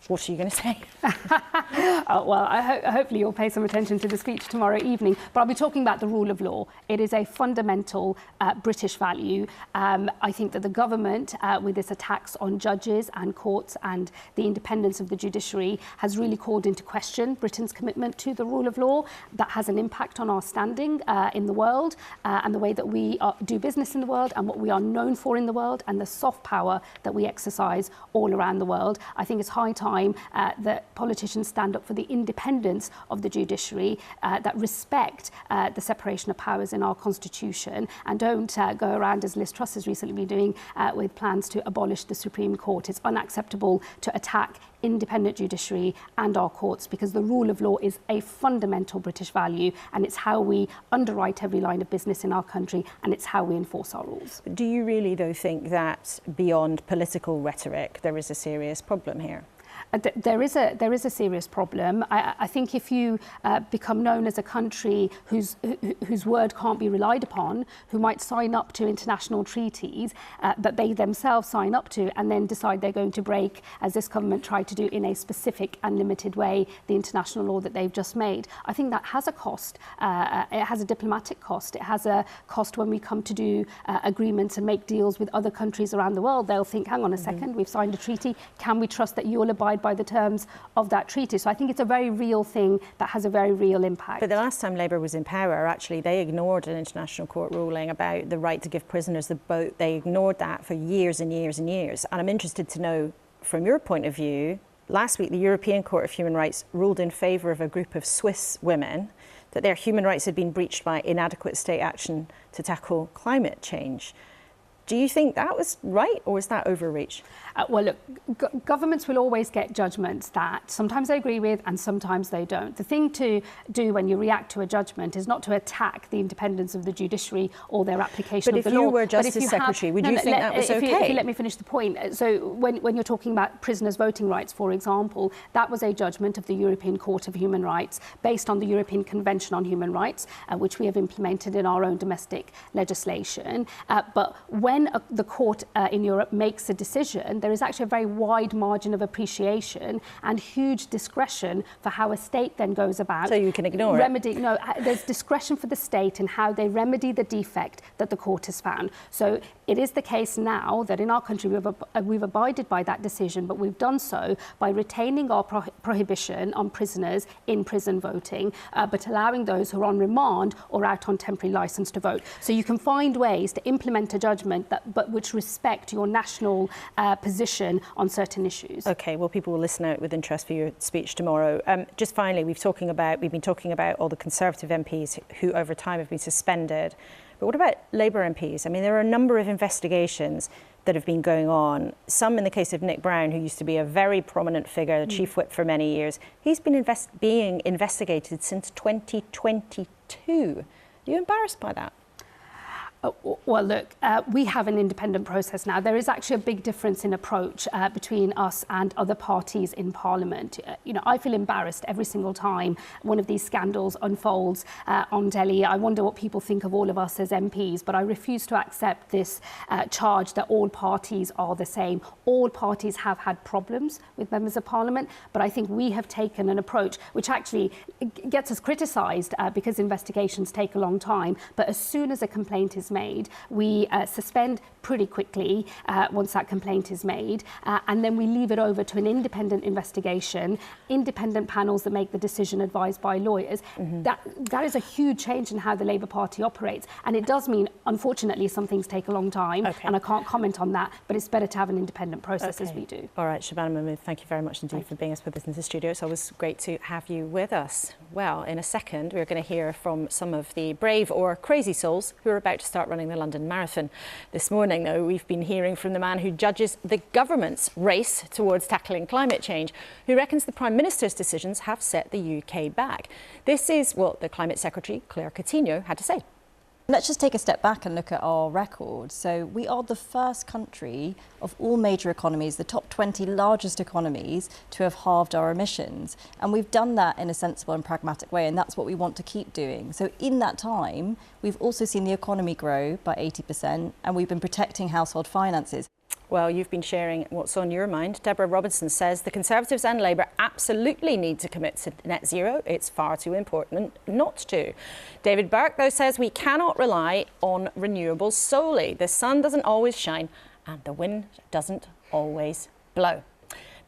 What are you going to say?
Hopefully you'll pay some attention to the speech tomorrow evening. But I'll be talking about the rule of law. It is a fundamental British value. I think that the government, with its attacks on judges and courts and the independence of the judiciary, has really called into question Britain's commitment to the rule of law. That has an impact on our standing in the world and the way that we do business in the world and what we are known for in the world and the soft power that we exercise all around the world. I think it's high time that politicians stand up for the independence of the judiciary, that respect the separation of powers in our constitution, and don't go around, as Liz Truss has recently been doing, with plans to abolish the Supreme Court. It's unacceptable to attack independent judiciary and our courts, because the rule of law is a fundamental British value, and it's how we underwrite every line of business in our country, and it's how we enforce our rules.
Do you really, though, think that beyond political rhetoric there is a serious problem here?
There is a serious problem. I think if you become known as a country whose word can't be relied upon, who might sign up to international treaties that they themselves sign up to and then decide they're going to break, as this government tried to do in a specific and limited way, the international law that they've just made, I think that has a cost. It has a diplomatic cost. It has a cost when we come to do agreements and make deals with other countries around the world. They'll think, hang on a second, we've signed a treaty. Can we trust that you'll abide by the terms of that treaty? So I think it's a very real thing that has a very real impact.
But the last time Labour was in power, actually, they ignored an international court ruling about the right to give prisoners the vote. They ignored that for years and years and years. And I'm interested to know, from your point of view, last week the European Court of Human Rights ruled in favour of a group of Swiss women that their human rights had been breached by inadequate state action to tackle climate change. Do you think that was right, or is that overreach?
Well, look, governments will always get judgments that sometimes they agree with and sometimes they don't. The thing to do when you react to a judgment is not to attack the independence of the judiciary or their application of the law.
But if you were Justice Secretary, would you think that was okay?
If you let me finish the point. So when you're talking about prisoners' voting rights, for example, that was a judgment of the European Court of Human Rights based on the European Convention on Human Rights, which we have implemented in our own domestic legislation. But when the court in Europe makes a decision, there is actually a very wide margin of appreciation and huge discretion for how a state then goes about.
So you can ignore
it? No, there's discretion for the state in how they remedy the defect that the court has found. So it is the case now that in our country we've abided by that decision, but we've done so by retaining our prohibition on prisoners in prison voting, but allowing those who are on remand or out on temporary licence to vote. So you can find ways to implement a judgment but which respect your national position on certain issues.
OK, well, people will listen out with interest for your speech tomorrow. Just finally, we've been talking about all the Conservative MPs who over time have been suspended. But what about Labour MPs? I mean, there are a number of investigations that have been going on. Some in the case of Nick Brown, who used to be a very prominent figure, the chief whip for many years. He's been being investigated since 2022. Are you embarrassed by that?
Well, look, we have an independent process now. There is actually a big difference in approach between us and other parties in Parliament. I feel embarrassed every single time one of these scandals unfolds on Delhi. I wonder what people think of all of us as MPs, but I refuse to accept this charge that all parties are the same. All parties have had problems with members of Parliament, but I think we have taken an approach which actually gets us criticised because investigations take a long time. But as soon as a complaint is made, we suspend pretty quickly once that complaint is made, and then we leave it over to an independent investigation, independent panels that make the decision advised by lawyers. That is a huge change in how the Labour Party operates, and it does mean, unfortunately, some things take a long time, and I can't comment on that, but it's better to have an independent process as we do.
All right, Shabana Mahmood, thank you very much indeed for being with us in the studio. It's always great to have you with us. Well, in a second, we're going to hear from some of the brave or crazy souls who are about to start running the London Marathon. This morning, though, we've been hearing from the man who judges the government's race towards tackling climate change, who reckons the Prime Minister's decisions have set the UK back. This is what the Climate Secretary, Claire Coutinho, had to say.
Let's just take a step back and look at our record. So we are the first country of all major economies, the top 20 largest economies, to have halved our emissions. And we've done that in a sensible and pragmatic way, and that's what we want to keep doing. So in that time, we've also seen the economy grow by 80%, and we've been protecting household finances.
Well, you've been sharing what's on your mind. Deborah Robinson says the Conservatives and Labour absolutely need to commit to net zero. It's far too important not to. David Burke, though, says we cannot rely on renewables solely. The sun doesn't always shine and the wind doesn't always blow.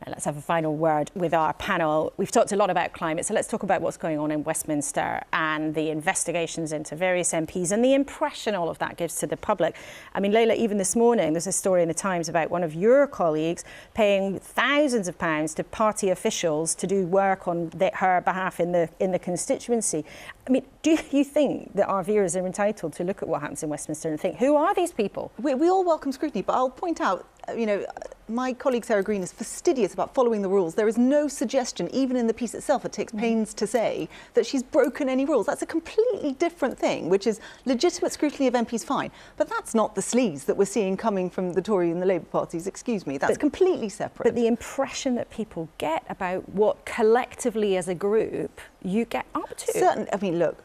And let's have a final word with our panel. We've talked a lot about climate, so let's talk about what's going on in Westminster and the investigations into various MPs and the impression all of that gives to the public. I mean, Layla, even this morning, there's a story in the Times about one of your colleagues paying thousands of pounds to party officials to do work on her behalf in the constituency. I mean, do you think that our viewers are entitled to look at what happens in Westminster and think, who are these people?
We all welcome scrutiny, but I'll point out, you know, my colleague Sarah Green is fastidious about following the rules. There is no suggestion, even in the piece itself, it takes pains to say that she's broken any rules. That's a completely different thing, which is legitimate scrutiny of MPs, fine. But that's not the sleaze that we're seeing coming from the Tory and the Labour parties, excuse me. That's completely separate.
But the impression that people get about what collectively as a group you get up to.
I mean, look,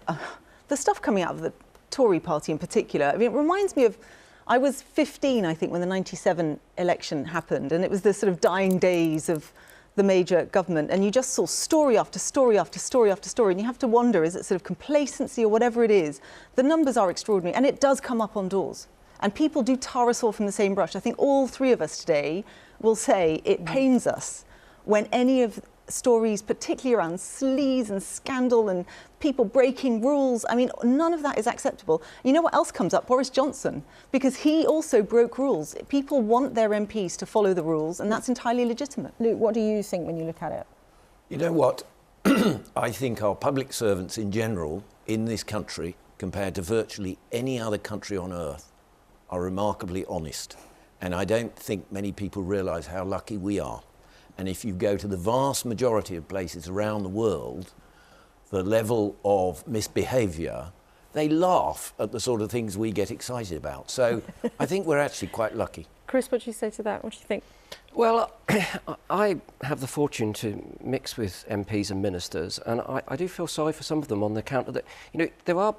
the stuff coming out of the Tory party in particular, I mean, it reminds me of, I was 15, I think, when the 97 election happened, and it was the sort of dying days of the major government, and you just saw story after story after story after story, and you have to wonder, is it sort of complacency or whatever it is? The numbers are extraordinary, and it does come up on doors. And people do tar us all from the same brush. I think all three of us today will say it pains us when any of stories, particularly around sleaze and scandal and people breaking rules. I mean, none of that is acceptable. You know what else comes up? Boris Johnson, because he also broke rules. People want their MPs to follow the rules, and that's entirely legitimate.
Luke, what do you think when you look at it?
You know what? I think our public servants in general in this country, compared to virtually any other country on earth, are remarkably honest. And I don't think many people realise how lucky we are. And if you go to the vast majority of places around the world, the level of misbehaviour, they laugh at the sort of things we get excited about. So I think we're actually quite lucky.
Chris, what do you say to that? What do you think?
Well, I have the fortune to mix with MPs and ministers, and I do feel sorry for some of them on the account of that. You know, there are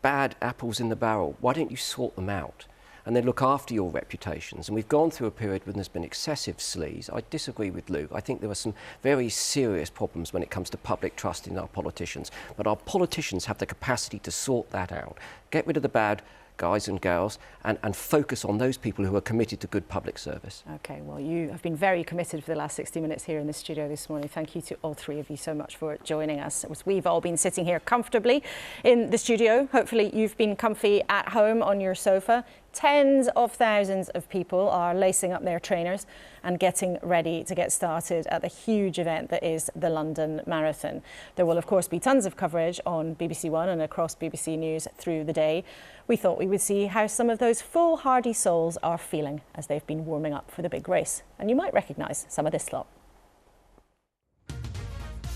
bad apples in the barrel. Why don't you sort them out? And then look after your reputations. And we've gone through a period when there's been excessive sleaze. I disagree with Lou. I think there are some very serious problems when it comes to public trust in our politicians. But our politicians have the capacity to sort that out. Get rid of the bad guys and girls and focus on those people who are committed to good public service.
OK, well, you have been very committed for the last 60 minutes here in the studio this morning. Thank you to all three of you so much for joining us. We've all been sitting here comfortably in the studio. Hopefully you've been comfy at home on your sofa. Tens of thousands of people are lacing up their trainers and getting ready to get started at the huge event that is the London Marathon. There will, of course, be tons of coverage on BBC One and across BBC News through the day. We thought we would see how some of those foolhardy souls are feeling as they've been warming up for the big race. And you might recognise some of this lot.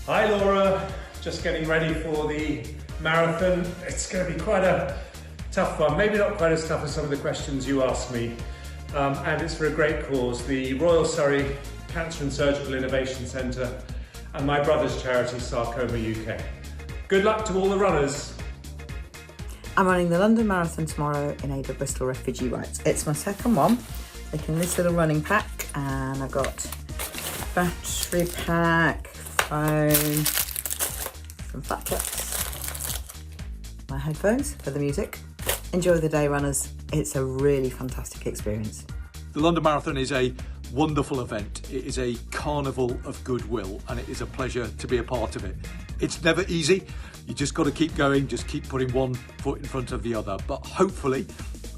Hi, Laura. Just getting ready for the marathon. It's going to be quite a tough one, maybe not quite as tough as some of the questions you asked me, and it's for a great cause, the Royal Surrey Cancer and Surgical Innovation Centre and my brother's charity, Sarcoma UK. Good luck to all the runners.
I'm running the London Marathon tomorrow in aid of Bristol refugee rights. It's my second one, taking this little running pack, and I've got battery pack, phone, some flat clips, my headphones for the music. Enjoy the day, runners. It's a really fantastic experience.
The London Marathon is a wonderful event. It is a carnival of goodwill, and it is a pleasure to be a part of it. It's never easy. You just got to keep going, just keep putting one foot in front of the other. But hopefully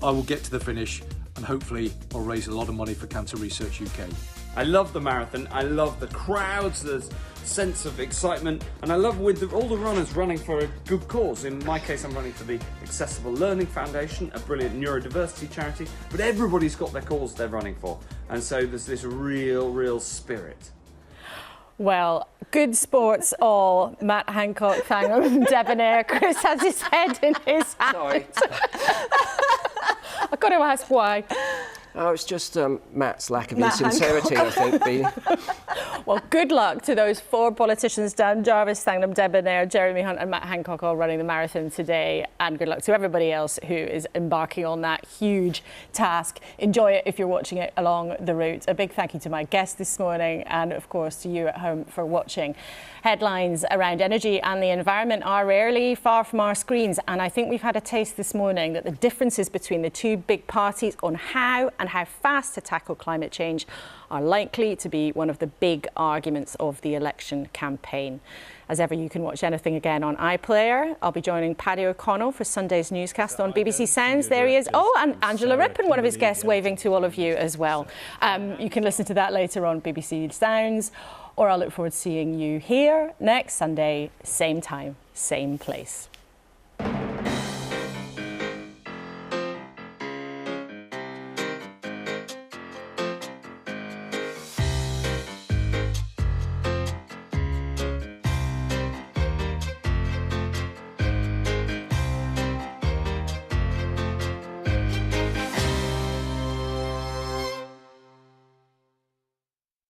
I will get to the finish, and hopefully I'll raise a lot of money for Cancer Research UK.
I love the marathon. I love the crowds, the sense of excitement, and I love all the runners running for a good cause. In my case, I'm running for the Accessible Learning Foundation, a brilliant neurodiversity charity, but everybody's got their cause they're running for, and so there's this real spirit.
Well, good sports all. Matt Hancock, Packham, debonair. Chris has his head in his hand.
Sorry.
I've got to ask why.
Oh, it's just Matt's lack of insincerity, I think.
Well, good luck to those 4 politicians, Dan Jarvis, Stangham Debonair, Jeremy Hunt and Matt Hancock, all running the marathon today. And good luck to everybody else who is embarking on that huge task. Enjoy it if you're watching it along the route. A big thank you to my guest this morning and, of course, to you at home for watching. Headlines around energy and the environment are rarely far from our screens. And I think we've had a taste this morning that the differences between the two big parties on how and how fast to tackle climate change are likely to be one of the big arguments of the election campaign. As ever, you can watch anything again on iPlayer. I'll be joining Paddy O'Connell for Sunday's newscast on BBC Sounds. There he is. Oh, and Angela Rippon, one of his guests, waving to all of you as well. You can listen to that later on BBC Sounds, or I'll look forward to seeing you here next Sunday, same time, same place.